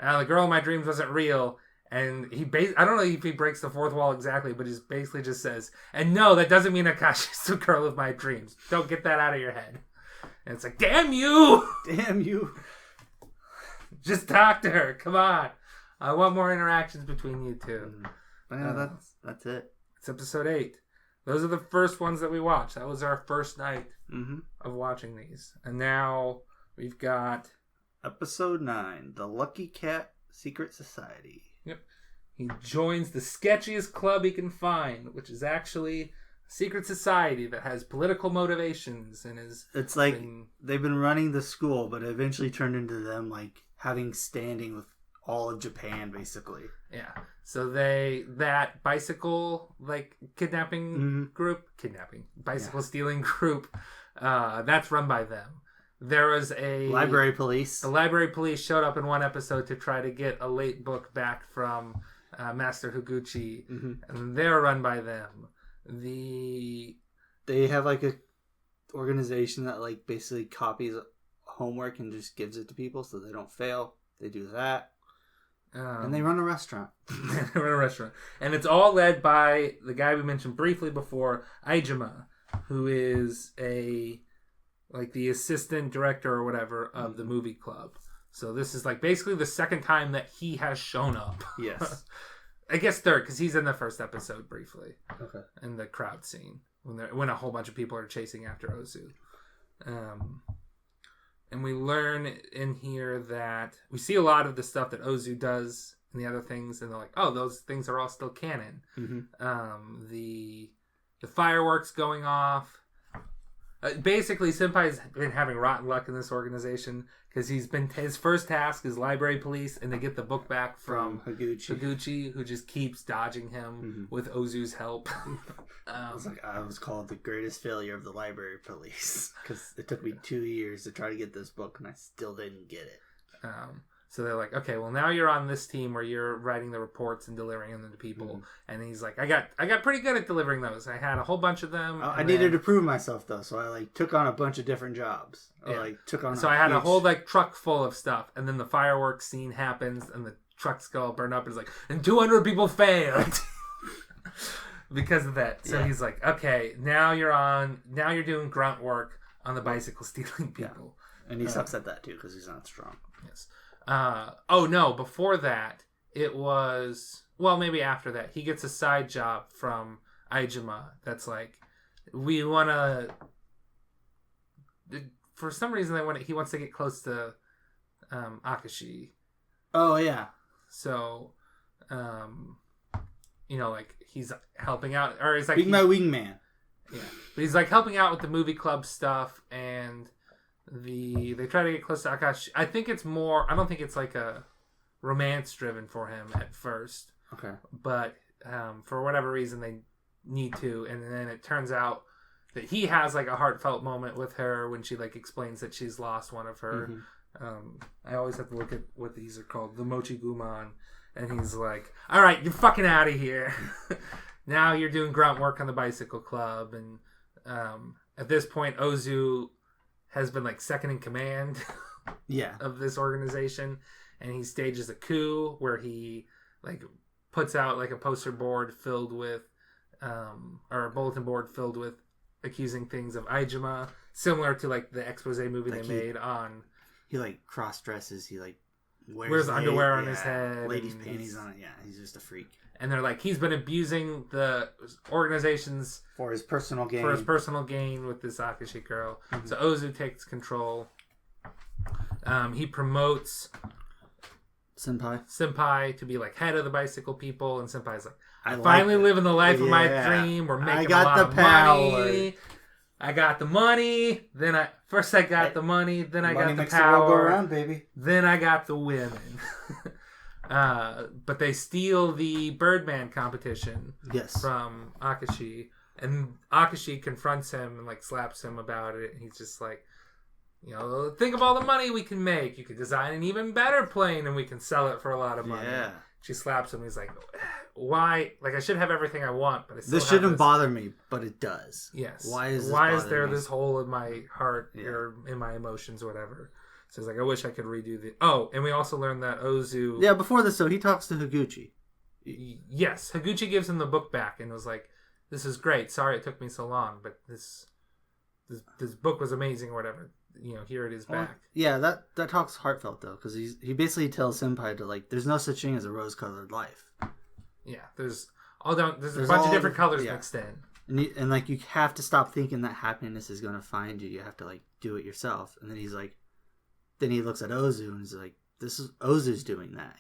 S1: the girl in my dreams wasn't real. And I don't know if he breaks the fourth wall exactly, but he basically just says, and no, that doesn't mean Akashi's the girl of my dreams. Don't get that out of your head. And it's like, damn you!
S2: Damn you!
S1: Just talk to her. Come on. I want more interactions between you two.
S2: But yeah, that's it.
S1: It's episode 8. Those are the first ones that we watched. That was our first night of watching these. And now we've got...
S2: Episode 9, The Lucky Cat Secret Society.
S1: Yep. He joins the sketchiest club he can find, which is actually a secret society that has political motivations and is...
S2: It's like they've been running the school, but eventually turned into them like having standing with all of Japan, basically.
S1: Yeah. So that bicycle like kidnapping group, bicycle stealing group, that's run by them. There was a...
S2: Library police.
S1: The library police showed up in one episode to try to get a late book back from Master Higuchi, and they're run by them. They
S2: have like a organization that like basically copies homework and just gives it to people so they don't fail. They do that. And they run a restaurant.
S1: They run a restaurant. And it's all led by the guy we mentioned briefly before, Aijima, who is like the assistant director or whatever of the movie club. So this is like basically the second time that he has shown up.
S2: Yes.
S1: I guess third, because he's in the first episode briefly.
S2: Okay.
S1: In the crowd scene. When a whole bunch of people are chasing after Ozu. And we learn in here that we see a lot of the stuff that Ozu does and the other things, and they're like, oh, those things are all still canon. The fireworks going off. Basically, Senpai's been having rotten luck in this organization because his first task is library police, and they get the book back from Higuchi, who just keeps dodging him with Ozu's help.
S2: I was called the greatest failure of the library police because it took me 2 years to try to get this book, and I still didn't get it.
S1: So they're like, okay, well now you're on this team where you're writing the reports and delivering them to people. And he's like, I got pretty good at delivering those. I had a whole bunch of them.
S2: I needed to prove myself though, so I like took on a bunch of different jobs.
S1: So I had a whole like truck full of stuff, and then the fireworks scene happens, and the trucks go all burned up. And it's like, and 200 people failed because of that. So he's like, okay, now you're doing grunt work on the bicycle stealing people,
S2: and he sucks at that too because he's not strong.
S1: Yes. No, before that, it was... Well, maybe after that. He gets a side job from Aijima that's like, we want to... For some reason, he wants to get close to Akashi.
S2: Oh, yeah.
S1: So, like, he's helping out... Or he's like...
S2: Being my wingman.
S1: Yeah. But he's like helping out with the movie club stuff, and... They try to get close to Akashi. I think it's more... I don't think it's like a romance driven for him at first.
S2: Okay.
S1: But for whatever reason, they need to. And then it turns out that he has like a heartfelt moment with her when she like explains that she's lost one of her. I always have to look at what these are called. The Mochi Guman. And he's like, all right, you're fucking out of here. Now you're doing grunt work on the bicycle club. And at this point, Ozu... has been like second in command of this organization, and he stages a coup where he like puts out like a poster board filled with or a bulletin board filled with accusing things of Aijima, similar to like the expose movie like they made on...
S2: He like cross dresses, he like
S1: wears underwear on his head,
S2: ladies' panties on it. Yeah, he's just a freak.
S1: And they're like, he's been abusing the organization's...
S2: For his personal gain.
S1: With this Akashi girl. So Ozu takes control. He promotes... Senpai to be like head of the bicycle people. And Senpai's like, I'm finally living the life of my dream. We're making a lot of money. I got the money. First I got the money. Then I got the
S2: makes the world go
S1: power.
S2: around, baby.
S1: Then I got the women. But they steal the Birdman competition from Akashi. And Akashi confronts him and like slaps him about it. And he's just like, think of all the money we can make. You could design an even better plane and we can sell it for a lot of money. Yeah. She slaps him. He's like, why? Like, I should have everything I want, but I still
S2: this shouldn't bother me, but it does.
S1: Yes.
S2: Why is
S1: there this hole in my heart or in my emotions or whatever? So he's like, I wish I could redo the... Oh, and we also learned that Ozu...
S2: Yeah, before this, though, he talks to Higuchi.
S1: Yes. Higuchi gives him the book back and was like, this is great. Sorry it took me so long, but this book was amazing or whatever. Here it is back.
S2: Yeah, that talk's heartfelt, though, because he basically tells Senpai to, like, there's no such thing as a rose-colored life.
S1: Yeah, there's a bunch of different colors mixed in.
S2: And like, you have to stop thinking that happiness is going to find you. You have to, like, do it yourself. And then he's like... Then he looks at Ozu and he's like, Ozu's doing that.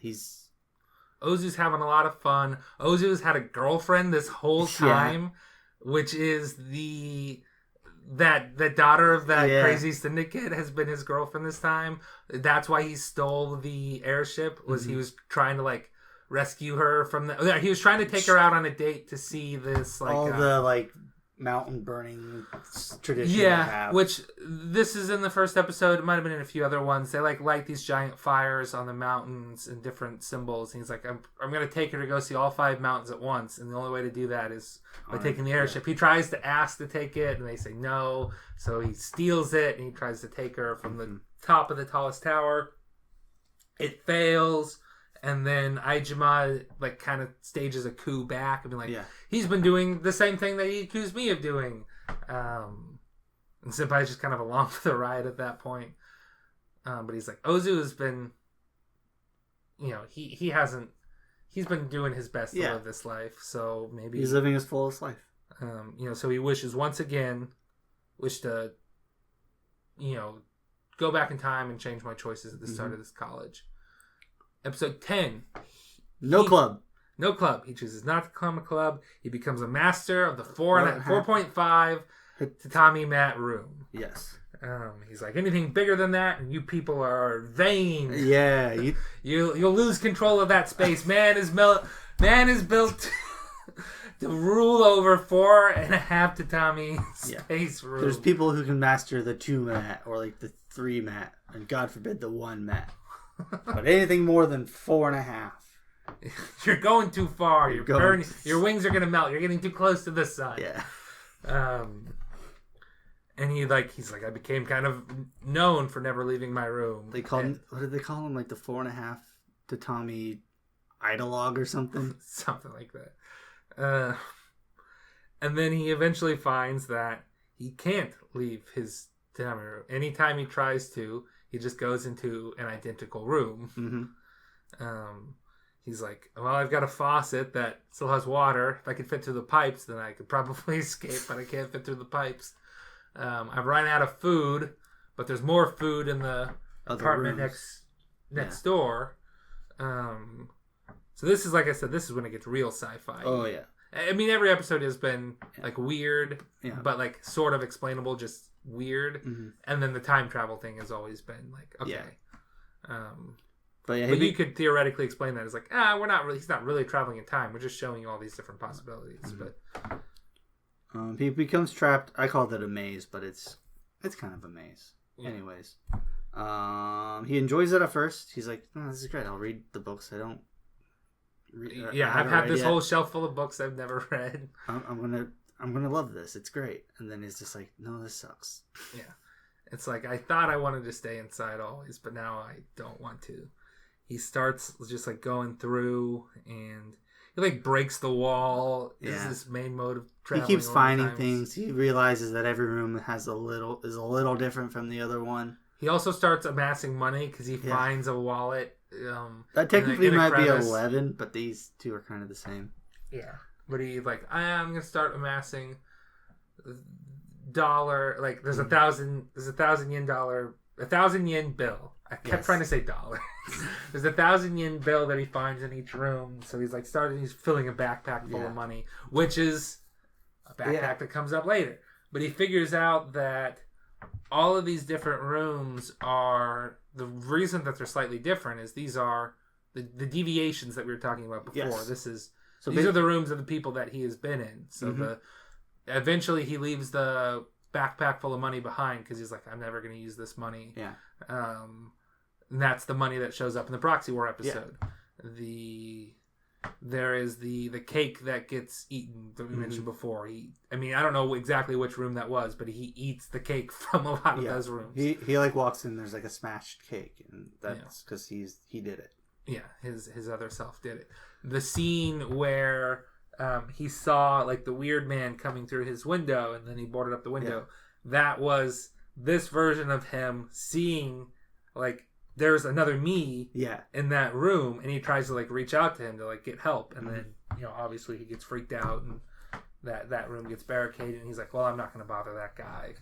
S1: Ozu's having a lot of fun. Ozu's had a girlfriend this whole time, which is that daughter of that crazy syndicate has been his girlfriend this time. That's why he stole the airship, was he was trying to like rescue her from he was trying to take her out on a date to see this like
S2: all the like mountain burning tradition.
S1: Which this is in the first episode. It might have been in a few other ones. They like light these giant fires on the mountains and different symbols. And he's like, I'm going to take her to go see all 5 mountains at once, and the only way to do that is by taking the airship. He tries to ask to take it, and they say no. So he steals it, and he tries to take her from the top of the tallest tower. It fails. And then Aijima like kind of stages a coup back and be like, he's been doing the same thing that he accused me of doing. And Senpai's just kind of along for the ride at that point. But he's like, Ozu has been, he's been doing his best to live this life. So maybe
S2: he's living his fullest life.
S1: So he wishes to, go back in time and change my choices at the start of this college. Episode 10.
S2: No club.
S1: He chooses not to become a club. He becomes a master of the 4.5 tatami mat room.
S2: Yes.
S1: He's like, anything bigger than that, and you people are vain.
S2: Yeah.
S1: You'll lose control of that space. Man is built to rule over 4.5 tatami space room.
S2: There's people who can master the 2 mat or like the 3 mat, and God forbid the 1 mat. But anything more than 4.5,
S1: you're going too far. You're burning. Your wings are gonna melt. You're getting too close to the sun.
S2: Yeah.
S1: And he's like, I became kind of known for never leaving my room.
S2: They call him. What did they call him? Like the 4.5 tatami ideologue or something.
S1: Something like that. And then he eventually finds that he can't leave his tatami room. Anytime he tries to, he just goes into an identical room. He's like, well, I've got a faucet that still has water. If I could fit through the pipes, then I could probably escape, but I can't fit through the pipes. I've run out of food, but there's more food in the apartment next door. So this is, like I said, this is when it gets real sci-fi.
S2: Oh, yeah.
S1: I mean, every episode has been like weird, but like sort of explainable, just weird. And then the time travel thing has always been like, okay. But you could theoretically explain that as like, he's not really traveling in time. We're just showing you all these different possibilities. But
S2: he becomes trapped. I call it a maze, but it's kind of a maze. Anyways, he enjoys it at first. He's like, oh, this is great. I'll read the books. I don't.
S1: I've had this whole shelf full of books I've never read.
S2: I'm gonna love this. It's great. And then he's just like, no, this sucks.
S1: Yeah, it's like I thought I wanted to stay inside always, but now I don't want to. He starts just like going through, and he like breaks the wall. Yeah. Is this main mode of traveling?
S2: He keeps finding things. He realizes that every room is a little different from the other one.
S1: He also starts amassing money because he finds a wallet.
S2: That technically might be 11, but these two are kind of the same.
S1: Yeah, but he like, I'm gonna start amassing dollar. Like there's $1,000 yen bill. I kept trying to say dollar. There's $1,000 yen bill that he finds in each room. So he's like he's filling a backpack full of money, which is a backpack that comes up later. But he figures out that all of these different rooms are... The reason that they're slightly different is these are the deviations that we were talking about before.
S2: Yes.
S1: These are the rooms of the people that he has been in. So eventually he leaves the backpack full of money behind because he's like, I'm never going to use this money.
S2: Yeah.
S1: And that's the money that shows up in the Proxy War episode. Yeah. There is the cake that gets eaten that we mentioned before. I don't know exactly which room that was, but he eats the cake from a lot of those rooms.
S2: He like walks in, there's like a smashed cake, and that's because he did it.
S1: Yeah, his other self did it. The scene where he saw like the weird man coming through his window, and then he boarded up the window. Yeah. That was this version of him seeing like there's another me in that room, and he tries to like reach out to him to like get help, and then obviously he gets freaked out, and that room gets barricaded, and he's like, well, I'm not going to bother that guy.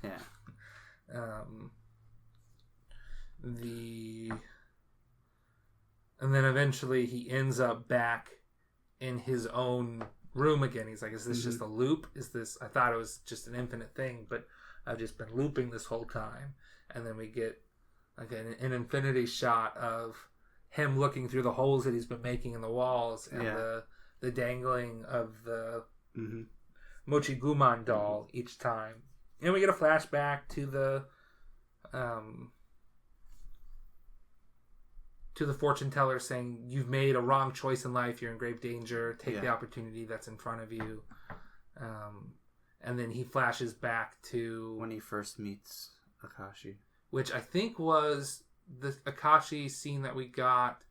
S1: And then eventually he ends up back in his own room again. He's like, is this just a loop? I thought it was just an infinite thing, but I've just been looping this whole time. And then we get like an infinity shot of him looking through the holes that he's been making in the walls, and the dangling of the Mochiguman doll each time. And we get a flashback to the fortune teller saying, you've made a wrong choice in life, you're in grave danger, take the opportunity that's in front of you. And then he flashes back to
S2: when he first meets Akashi,
S1: which I think was the Akashi scene that we got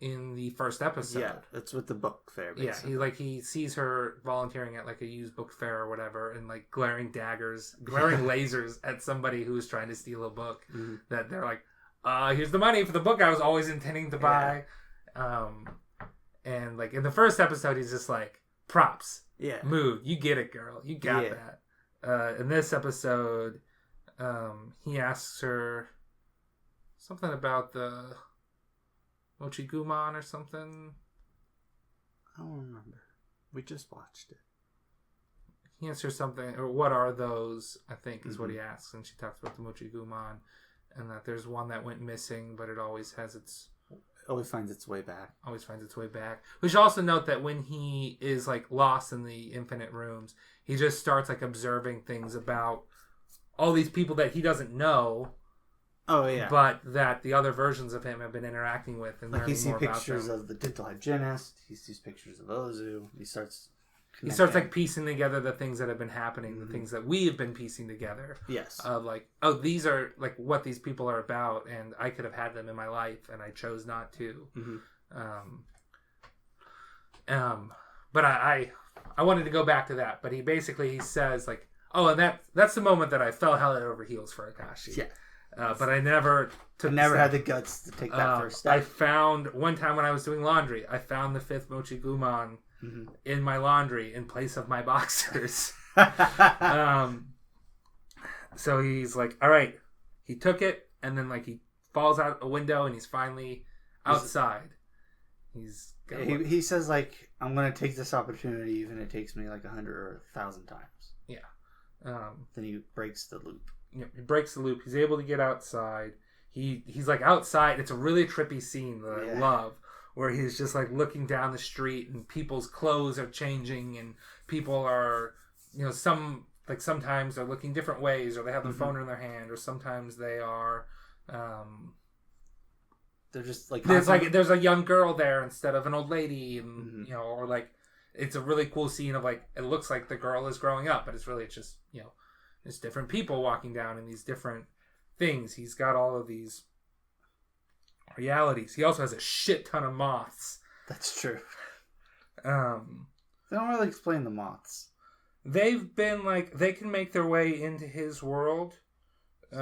S1: in the first episode.
S2: Yeah, that's with the book fair, basically.
S1: Yeah, he sees her volunteering at like a used book fair or whatever, and like glaring lasers at somebody who's trying to steal a book. That they're like, here's the money for the book I was always intending to buy. And like in the first episode, he's just like, props. Yeah. Mood. You get it, girl. You got that. In this episode, he asks her something about the Mochiguman or something.
S2: I don't remember. We just watched it.
S1: He answers something, or what are those, I think, is what he asks. And she talks about the Mochiguman, and that there's one that went missing, but it always finds its way back. We should also note that when he is like lost in the infinite rooms, he just starts like observing things about all these people that he doesn't know. Oh yeah, but that the other versions of him have been interacting with, and like he sees
S2: pictures of the dental hygienist. He sees pictures of Ozu. He starts
S1: like piecing together the things that have been happening, the things that we have been piecing together. Yes, of like, oh, these are like what these people are about, and I could have had them in my life, and I chose not to. But I wanted to go back to that, but he says like, oh, and that's the moment that I fell hell over heels for Akashi. Yeah. But I never
S2: had the guts to take that first step.
S1: I found one time when I was doing laundry, I found the 5th Mochiguman in my laundry in place of my boxers. So he's like, all right, he took it, and then like he falls out a window, and he's finally outside.
S2: He says like, I'm gonna take this opportunity, even if it takes me like 100 or 1,000 times. Yeah. Then he breaks the loop.
S1: He breaks the loop. He's able to get outside. He's like outside. It's a really trippy scene that I love, where he's just like looking down the street, and people's clothes are changing, and people are, sometimes they're looking different ways, or they have their phone in their hand, or sometimes they are.
S2: They're just like
S1: there's a young girl there instead of an old lady, and or like it's a really cool scene of like it looks like the girl is growing up, but it's just there's different people walking down in these different things. He's got all of these realities. He also has a shit ton of moths.
S2: That's true. They don't really explain the moths.
S1: They've been like, they can make their way into his world. They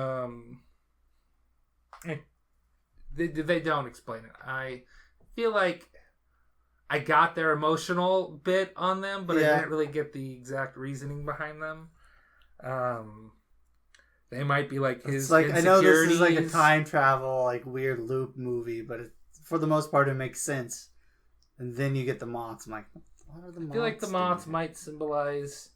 S1: don't explain it. I feel like I got their emotional bit on them, but I didn't really get the exact reasoning behind them. They might be like his insecurities.
S2: I know this is like a time travel, like weird loop movie, but for the most part it makes sense. And then you get the moths. I'm like, what are the moths?
S1: I feel like the moths might symbolize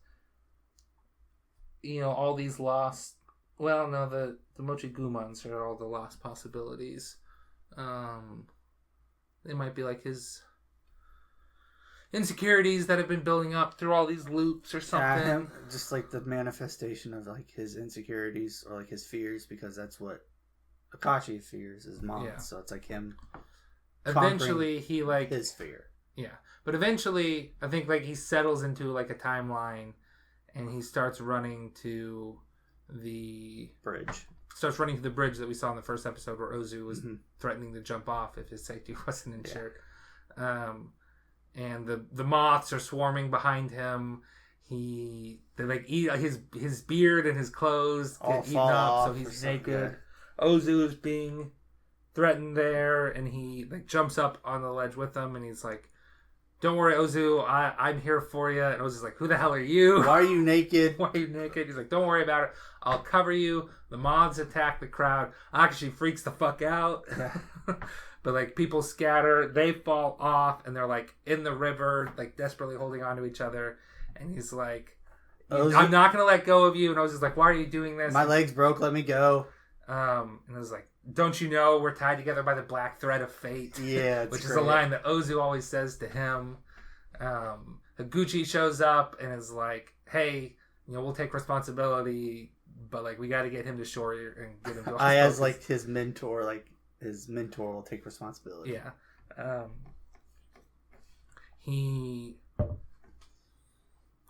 S1: all these lost. Well, no, the Mochigumons are all the lost possibilities. They might be like his insecurities that have been building up through all these loops or something.
S2: Just like the manifestation of like his insecurities or like his fears, because that's what Akashi fears is moths. Yeah. So it's like him.
S1: Eventually, he like
S2: his fear.
S1: Yeah, but eventually, I think like he settles into like a timeline, and he starts running to the
S2: bridge.
S1: Starts running to the bridge that we saw in the first episode where Ozu was threatening to jump off if his safety wasn't ensured. Yeah. And the moths are swarming behind him. They like eat his beard and his clothes get eaten up, so he's naked. Ozu is being threatened there, and he like jumps up on the ledge with them, and he's like, "Don't worry, Ozu, I'm here for you." And Ozu's like, "Who the hell are you?
S2: Why are you naked?
S1: Why are you naked?" He's like, "Don't worry about it. I'll cover you." The moths attack the crowd. Akashi freaks the fuck out. Yeah. But like people scatter, they fall off, and they're like in the river, like desperately holding on to each other. And he's like, "I'm not gonna let go of you." And Ozu's like, "Why are you doing this?"
S2: My legs broke. Let me go.
S1: And I was like, "Don't you know we're tied together by the black thread of fate?"
S2: Yeah,
S1: which is a line that Ozu always says to him. Higuchi shows up and is like, "Hey, we'll take responsibility, but like we got to get him to shore and get him to."
S2: As like his mentor, like his mentor will take responsibility.
S1: Yeah.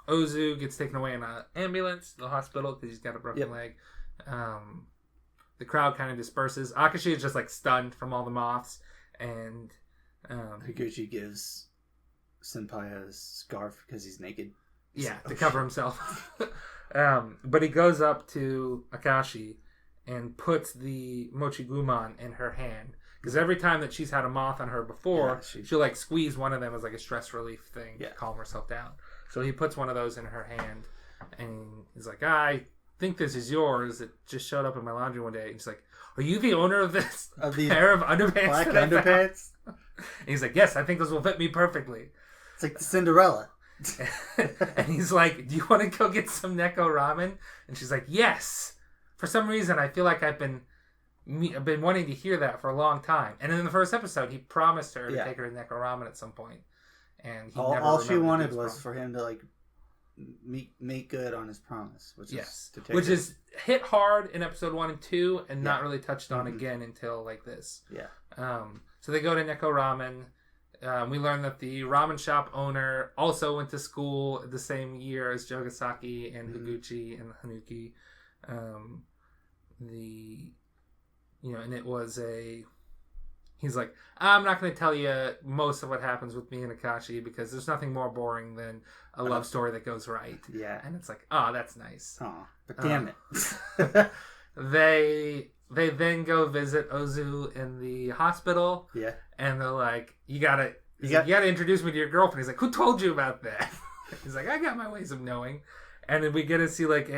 S1: Ozu gets taken away in an ambulance to the hospital because he's got a broken leg. The crowd kind of disperses. Akashi is just like stunned from all the moths, and
S2: Higuchi gives Senpai a scarf because he's naked.
S1: Yeah, to cover himself. But he goes up to Akashi and puts the Mochigumon in her hand. Because every time that she's had a moth on her before, she'll like squeeze one of them as like a stress relief thing to calm herself down. So he puts one of those in her hand, and he's like, "I think this is yours. It just showed up in my laundry one day." And she's like, "Are you the owner of this pair of underpants?"
S2: Black underpants?
S1: And he's like, "Yes, I think those will fit me perfectly."
S2: It's like the Cinderella.
S1: And he's like, "Do you want to go get some Neko ramen?" And she's like, "Yes." For some reason, I feel like I've been wanting to hear that for a long time. And in the first episode, he promised her to take her to Neko ramen at some point. And he
S2: all she wanted was for him to like make good on his promise, which
S1: is hit hard in episode 1 and 2, and not really touched on again until like this.
S2: Yeah.
S1: So they go to Neko ramen. We learn that the ramen shop owner also went to school the same year as Jogasaki and Higuchi and Hanuki. And it was he's like, "I'm not going to tell you most of what happens with me and Akashi because there's nothing more boring than a love story that goes right."
S2: Yeah.
S1: And it's like, oh, that's nice.
S2: Oh, but damn it.
S1: They then go visit Ozu in the hospital.
S2: Yeah.
S1: And they're like, you gotta introduce me to your girlfriend. He's like, "Who told you about that?" He's like, "I got my ways of knowing." And then we get to see like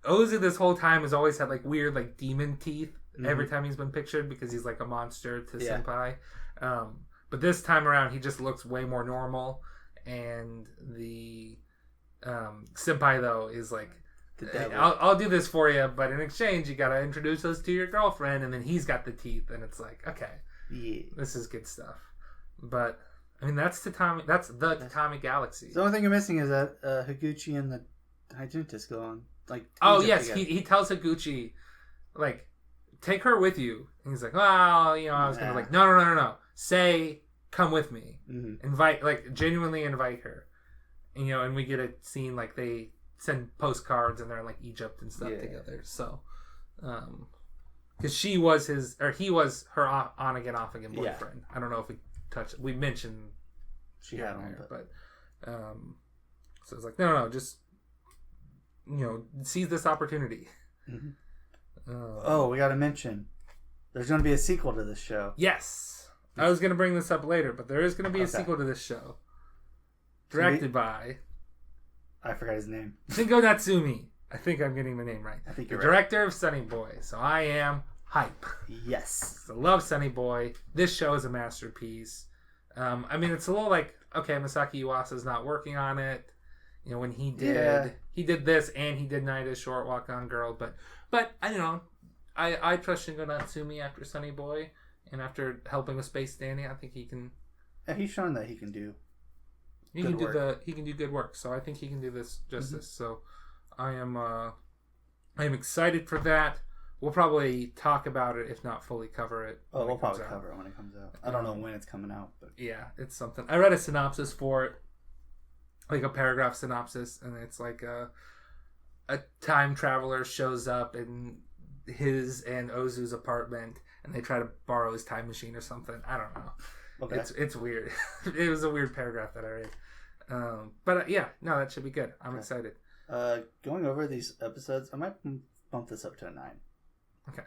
S1: Ozu this whole time has always had like weird like demon teeth every time he's been pictured because he's like a monster to Senpai. But this time around he just looks way more normal, and the Senpai though is like, I'll do this for you, but in exchange you gotta introduce us to your girlfriend. And then he's got the teeth, and it's like, okay, this is good stuff. But I mean that's the Tatami Galaxy.
S2: The only thing you're missing is that Higuchi and the hygienist go on like.
S1: Oh yes, he tells Higuchi like, "Take her with you." And he's like, "Well, I was gonna like, no. Say, come with me. Invite, like, genuinely invite her." And we get a scene like they send postcards and they're in like Egypt and stuff together. So, because he was her on again, off again boyfriend. I don't know if we mentioned
S2: she had one,
S1: but so it's like no, just seize this opportunity.
S2: We got to mention there's going to be a sequel to this show.
S1: Yes, I was going to bring this up later, but there is going to be a sequel to this show, directed by,
S2: I forgot his name,
S1: Shingo Natsumi. I think I'm getting the name right.
S2: I think
S1: the
S2: you're
S1: director of Sunny Boy. So I am hype.
S2: Yes,
S1: I love Sunny Boy. This show is a masterpiece. I mean, it's a little like, okay, Masaki Yuasa's not working on it. when he did this and he did Night is Short, Walk On Girl, but I don't know. I trust Shingo Natsumi after Sunny Boy and after helping with Space Dandy. I think he can.
S2: Yeah, he's shown that he can do.
S1: He can do good work. So I think he can do this justice. So I am excited for that. We'll probably talk about it, if not fully cover it.
S2: Oh, we'll probably cover it when it comes out. I don't know when it's coming out, but
S1: yeah, it's something. I read a synopsis for it, like a paragraph synopsis, and it's like a time traveler shows up in his and Ozu's apartment, and they try to borrow his time machine or something. I don't know. Okay. It's weird. It was a weird paragraph that I read. But yeah, no, that should be good. I'm excited.
S2: Going over these episodes, I might bump this up to a 9.
S1: Okay.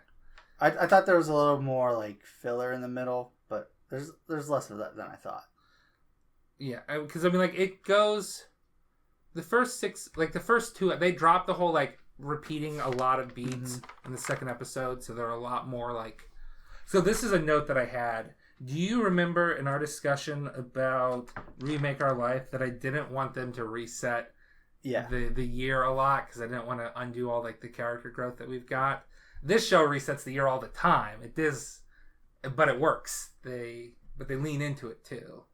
S2: I thought there was a little more like filler in the middle, but there's less of that than I thought.
S1: Yeah, because I mean, like it goes. The first 6, like the first 2, they dropped the whole like repeating a lot of beats in the second episode, so they're a lot more like. So this is a note that I had. Do you remember in our discussion about Remake Our Life that I didn't want them to reset the year a lot because I didn't want to undo all like the character growth that we've got? This show resets the year all the time. It does, but it works. But they lean into it too.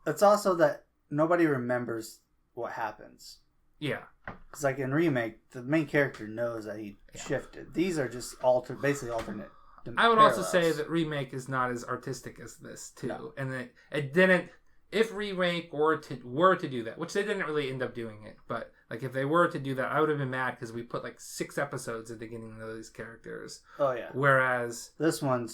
S2: It's also that nobody remembers what happens.
S1: Yeah.
S2: Because like in Remake, the main character knows that he shifted. These are just basically alternate.
S1: I would also say that Remake is not as artistic as this too, and that it didn't. If Remake were to do that, which they didn't really end up doing it, but like if they were to do that, I would have been mad because we put like 6 episodes at the beginning of these characters.
S2: Oh yeah.
S1: Whereas
S2: this one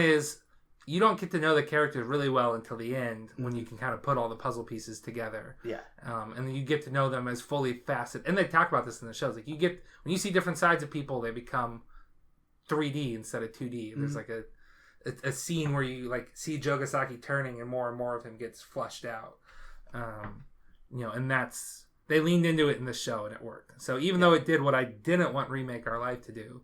S1: is you don't get to know the characters really well until the end when you can kind of put all the puzzle pieces together. Yeah. And then you get to know them as fully faceted. And they talk about this in the shows. Like when you see different sides of people, they become 3D instead of 2D. There's like a scene where you like see Jogasaki turning and more of him gets flushed out. And that's they leaned into it in the show and it worked. So even though it did what I didn't want Remake Our Life to do,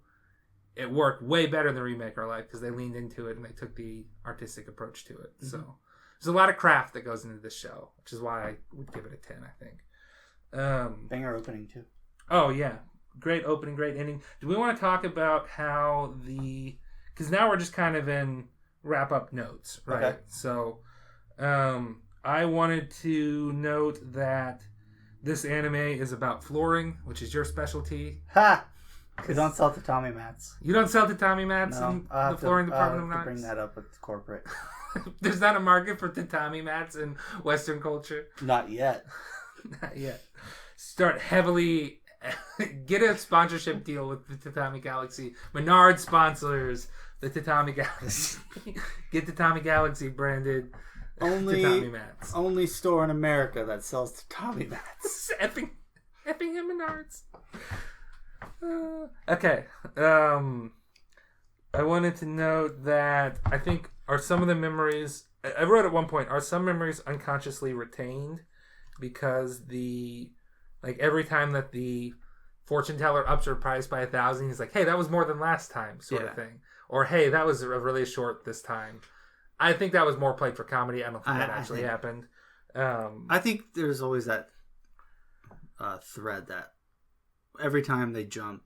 S1: it worked way better than Remake Our Life because they leaned into it and they took the artistic approach to it. So there's a lot of craft that goes into this show, which is why I would give it a 10, I think.
S2: Banger opening too.
S1: Oh yeah. Great opening, great ending. Do we want to talk about how because now we're just kind of in wrap-up notes, right? Okay. So I wanted to note that this anime is about flooring, which is your specialty.
S2: Ha! You don't sell tatami mats.
S1: You don't sell tatami mats in the flooring department of Knox?
S2: Bring that up with corporate.
S1: There's not a market for tatami mats in Western culture?
S2: Not yet.
S1: Not yet. Start heavily... Get a sponsorship deal with the Tatami Galaxy. Menard sponsors the Tatami Galaxy. Get Tatami Galaxy branded tatami mats.
S2: Only store in America that sells tatami mats.
S1: effing him Menards. Okay. I wanted to note that I think some of the memories I wrote at one point, are some memories unconsciously retained because every time that the fortune teller ups her price by 1,000, he's like, hey, that was more than last time, sort of thing. Or, hey, that was really short this time. I think that was more played for comedy. I don't think that actually happened.
S2: I think there's always that thread that every time they jump,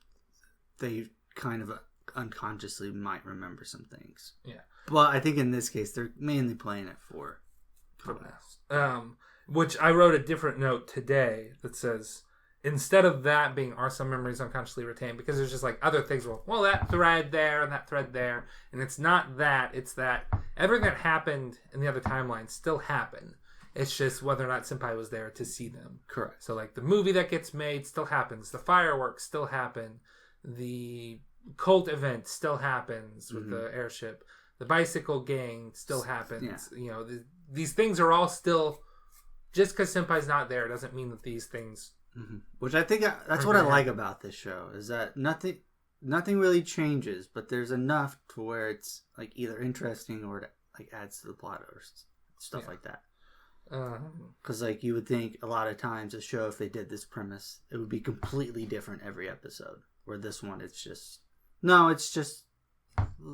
S2: they kind of unconsciously might remember some things. Yeah. But I think in this case, they're mainly playing it for
S1: laughs. Which I wrote a different note today that says, instead of that being are some memories unconsciously retained, because there's just like other things, well, that thread there and that thread there, and it's not that, it's that everything that happened in the other timeline still happened. It's just whether or not Senpai was there to see them.
S2: Correct.
S1: So like the movie that gets made still happens, the fireworks still happen, the cult event still happens with the airship, the bicycle gang still happens. Yeah. These things are all still... Just because Senpai's not there doesn't mean that these things...
S2: Which I think that's what I like about this show, is that nothing really changes, but there's enough to where it's like either interesting or it like adds to the plot or stuff like that. Because like you would think a lot of times a show, if they did this premise, it would be completely different every episode. Where this one, it's just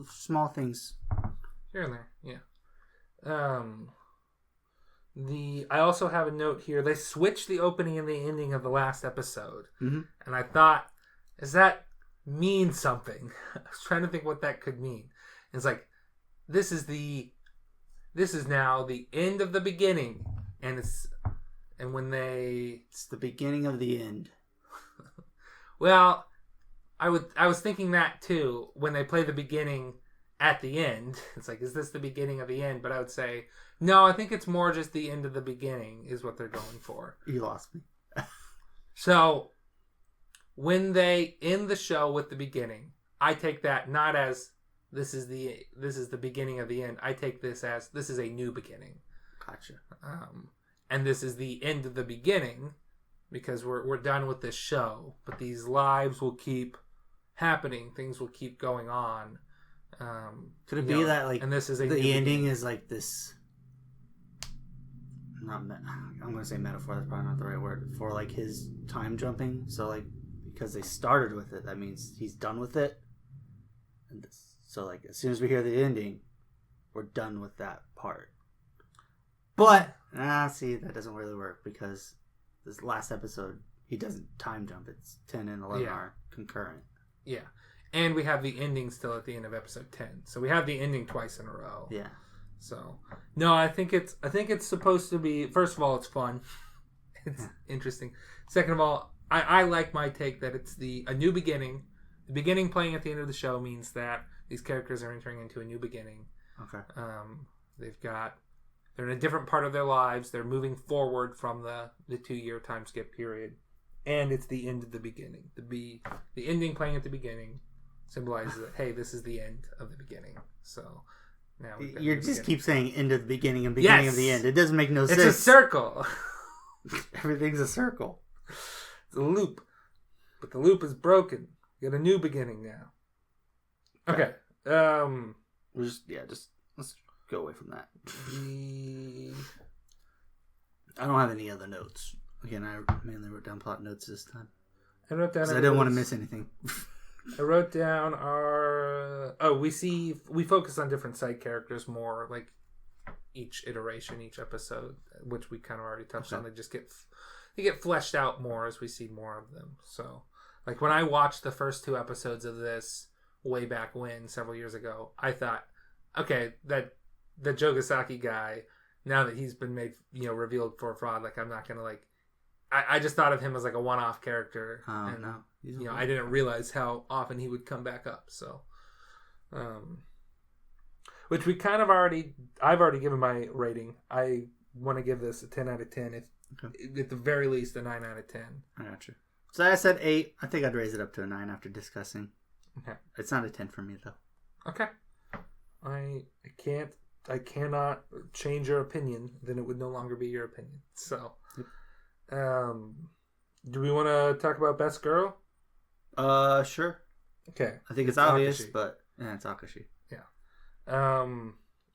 S2: small things
S1: here and there. Yeah. I also have a note here. They switched the opening and the ending of the last episode.
S2: Mm-hmm.
S1: And I thought, does that mean something? I was trying to think what that could mean. It's like, this is now the end of the beginning. It's
S2: the beginning of the end.
S1: Well, I was thinking that too when they play the beginning at the end. It's like, is this the beginning of the end? But I would say, no, I think it's more just the end of the beginning is what they're going for.
S2: You lost me.
S1: So, when they end the show with the beginning, I take that not as this is the beginning of the end. I take this as this is a new beginning.
S2: Gotcha.
S1: And this is the end of the beginning because we're done with this show. But these lives will keep happening. Things will keep going on.
S2: Could it be that like
S1: and this is the
S2: ending is like this? I'm going to say metaphor. That's probably not the right word for like his time jumping. So like because they started with it, that means he's done with it. And so like as soon as we hear the ending, we're done with that part. But see, that doesn't really work because this last episode he doesn't time jump. It's 10 and 11 are concurrent.
S1: Yeah. And we have the ending still at the end of episode 10. So we have the ending twice in a row.
S2: Yeah.
S1: So no, I think it's supposed to be, first of all, it's fun. It's interesting. Second of all, I like my take that it's a new beginning. The beginning playing at the end of the show means that these characters are entering into a new beginning.
S2: Okay.
S1: They're in a different part of their lives. They're moving forward from the 2-year time skip period. And it's the end of the beginning. The ending playing at the beginning symbolizes that, hey, this is the end of the beginning. So now
S2: you just keep saying end of the beginning and beginning of the end. It doesn't make no sense.
S1: It's a circle.
S2: Everything's a circle.
S1: It's a loop. But the loop is broken. You got a new beginning now. Okay.
S2: Let's go away from that. I don't have any other notes. Again, I mainly wrote down plot notes this time.
S1: I wrote down.
S2: I didn't want to miss anything.
S1: I wrote down we focus on different side characters more, like each iteration, each episode, which we kind of already touched on. They just get fleshed out more as we see more of them. So, like when I watched the first 2 episodes of this way back when, several years ago, I thought, okay, that the Jogasaki guy, now that he's been made, revealed for a fraud, like I'm not gonna like. I just thought of him as like a one-off character.
S2: Oh,
S1: and,
S2: no.
S1: I didn't realize how often he would come back up. So, which we kind of I've already given my rating. I want to give this a 10 out of 10. At the very least, a 9 out of 10.
S2: I got you. So I said 8. I think I'd raise it up to a 9 after discussing.
S1: Okay.
S2: It's not a 10 for me, though.
S1: Okay. I cannot change your opinion. Then it would no longer be your opinion. So, do we want to talk about Best Girl?
S2: Sure.
S1: Okay.
S2: I think it's obvious, but it's Akashi.
S1: Yeah.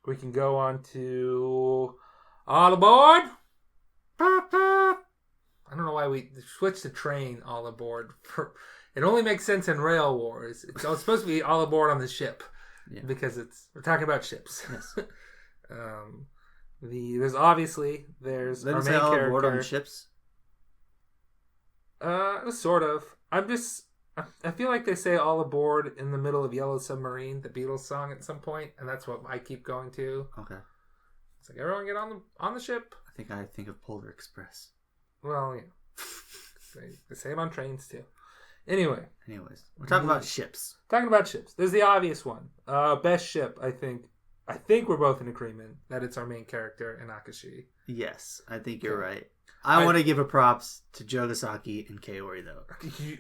S1: We can go on to All Aboard. I don't know why we switched to train All Aboard. It only makes sense in Rail Wars. It's supposed to be All Aboard on the ship because we're talking about ships.
S2: Yes.
S1: There's
S2: Didn't
S1: our
S2: say
S1: main
S2: all
S1: character.
S2: aboard on ships.
S1: Sort of. I feel like they say All Aboard in the middle of Yellow Submarine, the Beatles song, at some point, and that's what I keep going to.
S2: Okay.
S1: It's like, everyone get on the ship.
S2: I think of Polar Express.
S1: Well, yeah. They say it on trains, too. Anyways,
S2: we're talking about ships.
S1: Talking about ships. There's the obvious one. Best ship, I think we're both in agreement that it's our main character in Akashi.
S2: Yes, I think you're right. I want to give a props to Jogasaki and Kaori, though.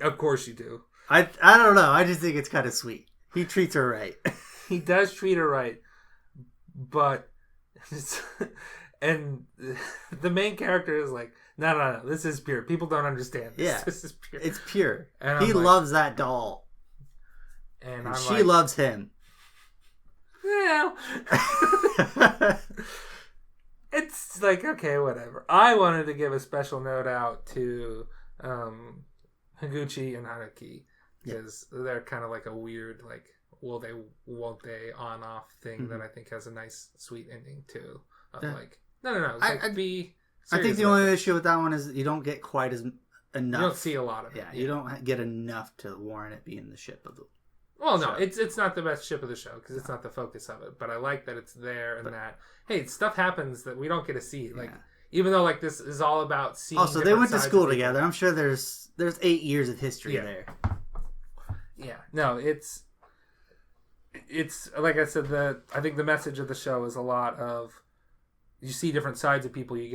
S1: Of course you do.
S2: I don't know. I just think it's kind of sweet. He treats her right.
S1: He does treat her right. But... and the main character is like, no, this is pure. People don't understand this.
S2: Yeah,
S1: this is pure.
S2: It's pure.
S1: And
S2: he loves that doll. And she loves him.
S1: Yeah. It's like, okay, whatever. I wanted to give a special note out to Higuchi and Hanuki because they're kind of like a weird, like, will they, won't they, on-off thing that I think has a nice, sweet ending too. Of like, No. Be
S2: I think the only issue with that one is you don't get quite as enough.
S1: You don't see a lot of it.
S2: Yeah, you don't get enough to warrant it being the ship of the
S1: Well,
S2: show.
S1: no, it's not the best ship of the show because it's not the focus of it. But I like that it's there and that, hey, stuff happens that we don't get to see. Like, even though, like, this is all about seeing
S2: Also, they went to school together. I'm sure there's 8 years of history there.
S1: Yeah. No, it's like I said, I think the message of the show is a lot of you see different sides of people, they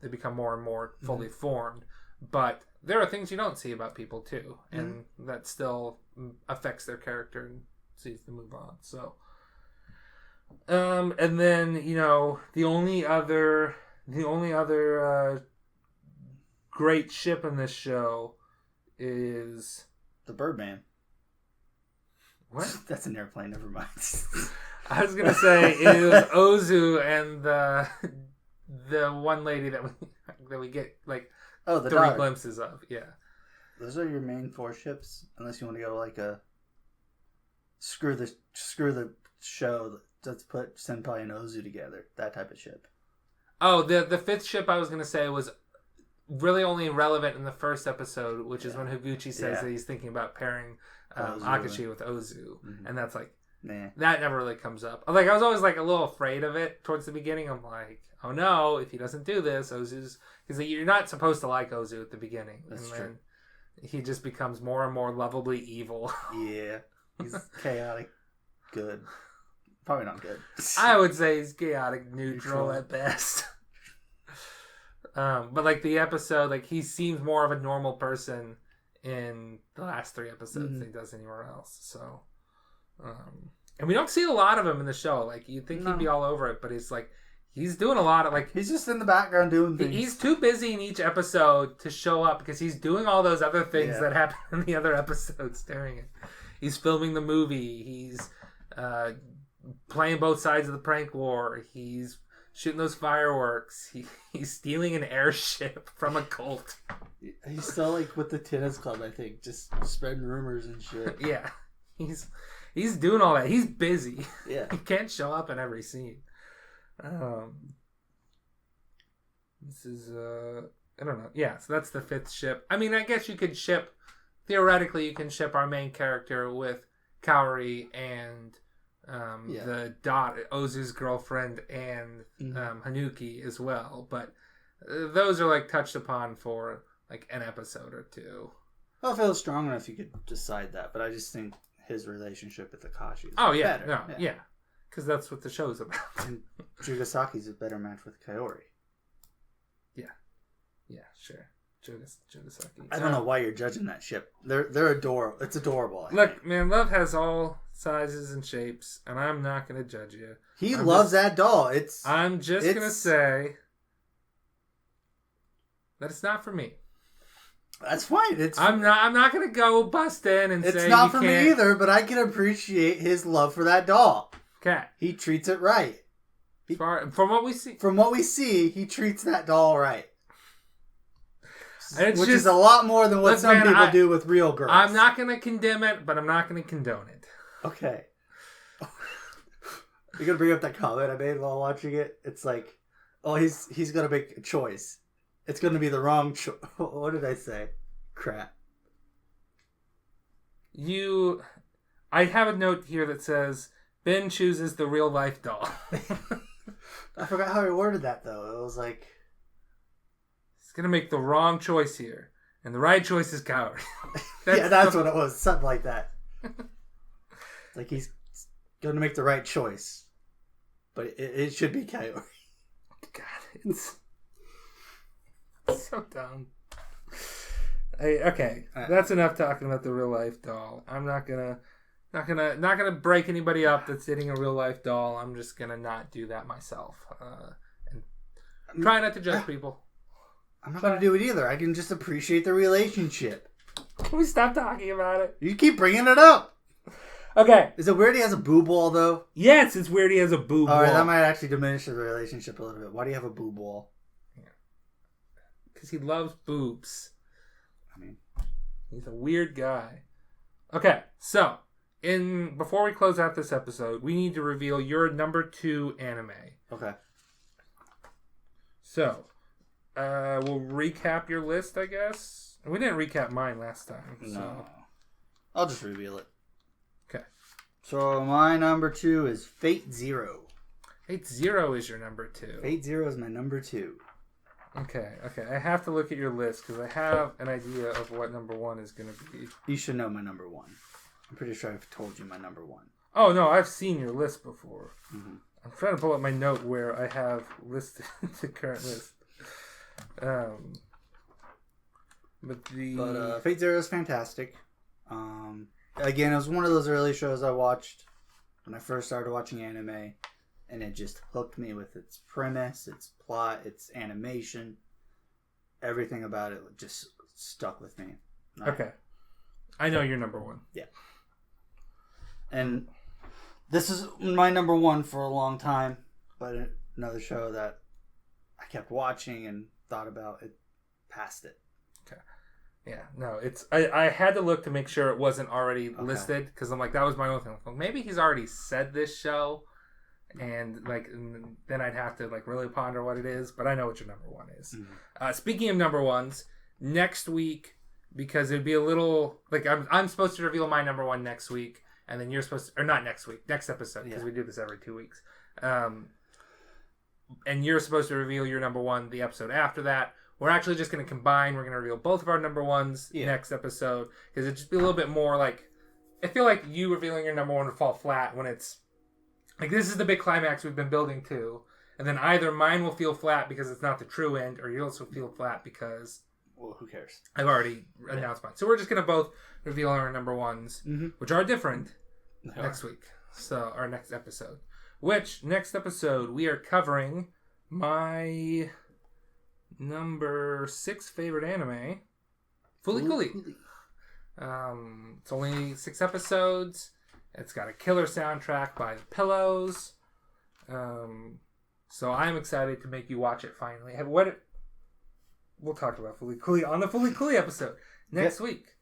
S1: become more and more fully formed. But there are things you don't see about people too, and that still affects their character and sees them move on. So, and then the only other great ship in this show is
S2: the Birdman.
S1: What?
S2: That's an airplane. Never mind.
S1: I was gonna say it was Ozu and the one lady that we get like
S2: the
S1: 3
S2: dog.
S1: glimpses of. Yeah,
S2: those are your main 4 ships, unless you want to go like a screw the show. Let's put Senpai and Ozu together. That type of ship.
S1: Oh, the 5th ship I was gonna say was really only relevant in the first episode, which is when Higuchi says that he's thinking about pairing Akashi with Ozu, and that's like that never really comes up. Like I was always like a little afraid of it towards the beginning. I'm like, oh no, if he doesn't do this, Ozu's because you're not supposed to like Ozu at the beginning.
S2: That's
S1: and
S2: true.
S1: Then he just becomes more and more lovably evil.
S2: Yeah, he's chaotic. Good, probably not good.
S1: I would say he's chaotic neutral at best. But like the episode, like he seems more of a normal person in the last 3 episodes than he does anywhere else. So, and we don't see a lot of him in the show. Like you'd think he'd be all over it, but it's like he's doing a lot of like
S2: he's just in the background doing things.
S1: He's too busy in each episode to show up because he's doing all those other things that happen in the other episodes. Staring at, he's filming the movie. He's playing both sides of the prank war. He's shooting those fireworks. He's stealing an airship from a cult.
S2: He's still like with the tennis club, I think, just spreading rumors and shit.
S1: Yeah, he's doing all that. He's busy.
S2: Yeah,
S1: he can't show up in every scene. This is I don't know. Yeah, so that's the 5th ship. I mean, I guess you could theoretically you can ship our main character with Kaori and the Ozu's girlfriend and Hanuki as well, but those are like touched upon for like an episode or 2.
S2: Well, if it was strong enough, you could decide that. But I just think his relationship with Akashi is better.
S1: Because that's what the show's about.
S2: And Jugasaki's a better match with Kaori.
S1: Yeah, sure. Jugasaki.
S2: I don't know why you're judging that ship. They're adorable. It's adorable.
S1: Look, man, love has all sizes and shapes, and I'm not going to judge you.
S2: He loves that doll.
S1: I'm just going to say that it's not for me.
S2: That's fine.
S1: I'm not going to go bust in and say
S2: it's not for me either. But I can appreciate his love for that doll.
S1: Okay,
S2: he treats it right.
S1: From what we see,
S2: he treats that doll right.
S1: Which
S2: is a lot more than what some people do with real girls.
S1: I'm not going to condemn it, but I'm not going to condone it.
S2: Okay. You're going to bring up that comment I made while watching it? It's like, oh, he's going to make a choice. It's going to be the wrong choice. What did I say? Crap.
S1: I have a note here that says, Ben chooses the real life doll.
S2: I forgot how he worded that, though. It was like...
S1: He's going to make the wrong choice here. And the right choice is Kaori.
S2: That's what it was. Something like that. Like he's going to make the right choice. But it should be Kaori.
S1: God, it's so dumb. Okay, that's enough talking about the real life doll. I'm not gonna break anybody up that's dating a real life doll. I'm just gonna not do that myself. And try not to judge people.
S2: I'm not going to do it either. I can just appreciate the relationship.
S1: Can we stop talking about it?
S2: You keep bringing it up.
S1: Okay.
S2: Is it weird he has a boo ball, though?
S1: Yes, it's weird he has a boo ball.
S2: Alright, that might actually diminish the relationship a little bit. Why do you have a boo ball?
S1: Because he loves boobs.
S2: I mean,
S1: he's a weird guy. Okay, so, before we close out this episode, we need to reveal your number 2 anime.
S2: Okay.
S1: So, we'll recap your list, I guess. We didn't recap mine last time. So.
S2: No. I'll just reveal it.
S1: Okay.
S2: So my number 2 is Fate Zero.
S1: Fate Zero is your number 2.
S2: Fate Zero is my number 2.
S1: Okay. I have to look at your list because I have an idea of what number 1 is going to be.
S2: You should know my number 1. I'm pretty sure I've told you my number 1.
S1: Oh, no, I've seen your list before.
S2: Mm-hmm.
S1: I'm trying to pull up my note where I have listed the current list. But
S2: Fate Zero is fantastic. Again, it was one of those early shows I watched when I first started watching anime, and it just hooked me with its premise, its plot, its animation. Everything about it just stuck with me.
S1: Okay. I know you're number 1.
S2: Yeah. And this is my number 1 for a long time, but another show that I kept watching and thought about it past it.
S1: Okay. Yeah, no, it's I had to look to make sure it wasn't already listed because I'm like, that was my own thing. Well, maybe he's already said this show, and then I'd have to really ponder what it is. But I know what your number 1 is. Mm-hmm. Speaking of number 1s, next week, because it'd be a little I'm supposed to reveal my number 1 next week, and then you're supposed to, or not next week, next episode, because we do this every 2 weeks. And you're supposed to reveal your number 1 the episode after that. We're actually just going to combine. We're going to reveal both of our number 1s next episode. Because it'd just be a little bit more I feel like you revealing your number 1 would fall flat when it's... this is the big climax we've been building to. And then either mine will feel flat because it's not the true end, or you'll also feel flat because...
S2: Well, who cares?
S1: I've already announced mine. So we're just going to both reveal our number 1s, which are different, next week. So, our next episode. Which, next episode, we are covering my... number 6 favorite anime, Fooly Cooly. It's only 6 episodes. It's got a killer soundtrack by The Pillows. So I'm excited to make you watch it finally. We'll talk about Fooly Cooly on the Fooly Cooly episode next week.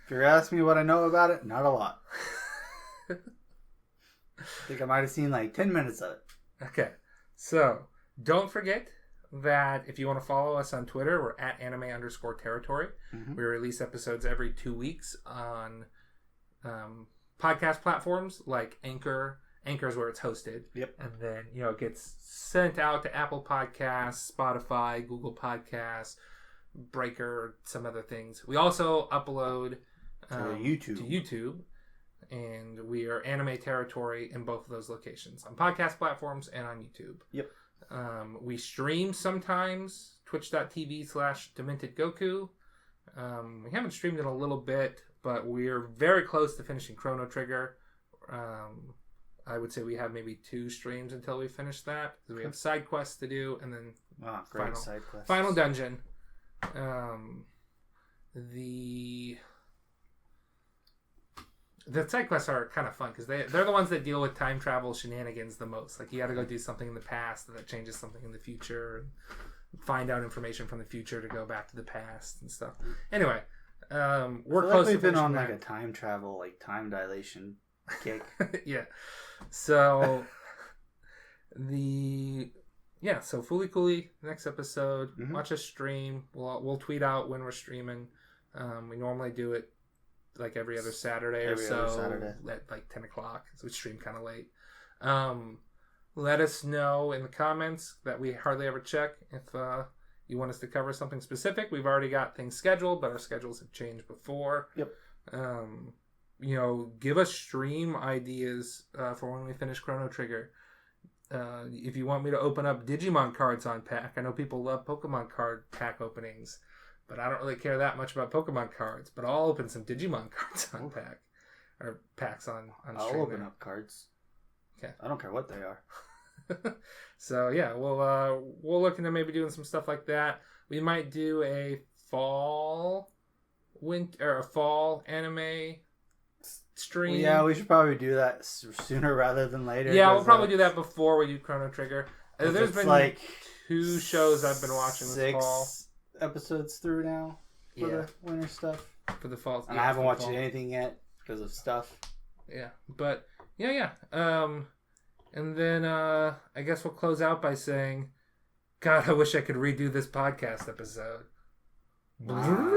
S2: If you're asking me what I know about it, not a lot. I think I might have seen 10 minutes of it.
S1: Okay. So, don't forget that if you want to follow us on Twitter, we're at anime_territory. Mm-hmm. We release episodes every 2 weeks on podcast platforms like Anchor. Anchor is where it's hosted.
S2: Yep.
S1: And then, it gets sent out to Apple Podcasts, Spotify, Google Podcasts, Breaker, some other things. We also upload
S2: to YouTube.
S1: And we are Anime Territory in both of those locations, on podcast platforms and on YouTube.
S2: Yep.
S1: We stream sometimes, twitch.tv/DementedGoku. We haven't streamed in a little bit, but we're very close to finishing Chrono Trigger. I would say we have maybe 2 streams until we finish that, because we have side quests to do, and then final dungeon. The side quests are kind of fun because they're the ones that deal with time travel shenanigans the most. You got to go do something in the past that changes something in the future, and find out information from the future to go back to the past and stuff. Anyway, we're close.
S2: We've been on a time travel, time dilation kick.
S1: Yeah. So so Fooly Cooly next episode. Mm-hmm. Watch us stream. We'll tweet out when we're streaming. We normally do it every other Saturday at 10 o'clock. So we stream kind of late. Let us know in the comments that we hardly ever check if you want us to cover something specific. We've already got things scheduled, but our schedules have changed before.
S2: Yep.
S1: Give us stream ideas for when we finish Chrono Trigger. If you want me to open up Digimon cards on pack, I know people love Pokemon card pack openings. But I don't really care that much about Pokemon cards. But I'll open some Digimon cards on pack. Or packs on
S2: I'll
S1: stream.
S2: I'll open up cards.
S1: Okay.
S2: I don't care what they are.
S1: So, yeah. We'll look into maybe doing some stuff like that. We might do a fall anime stream.
S2: Yeah, we should probably do that sooner rather than later.
S1: Yeah, we'll probably do that before we do Chrono Trigger. There's been 2 shows I've been watching this fall.
S2: Episodes through now for the winter stuff.
S1: For the fall.
S2: And I haven't watched anything yet because of stuff.
S1: Yeah. But, yeah. And then I guess we'll close out by saying, God, I wish I could redo this podcast episode.
S2: Wow.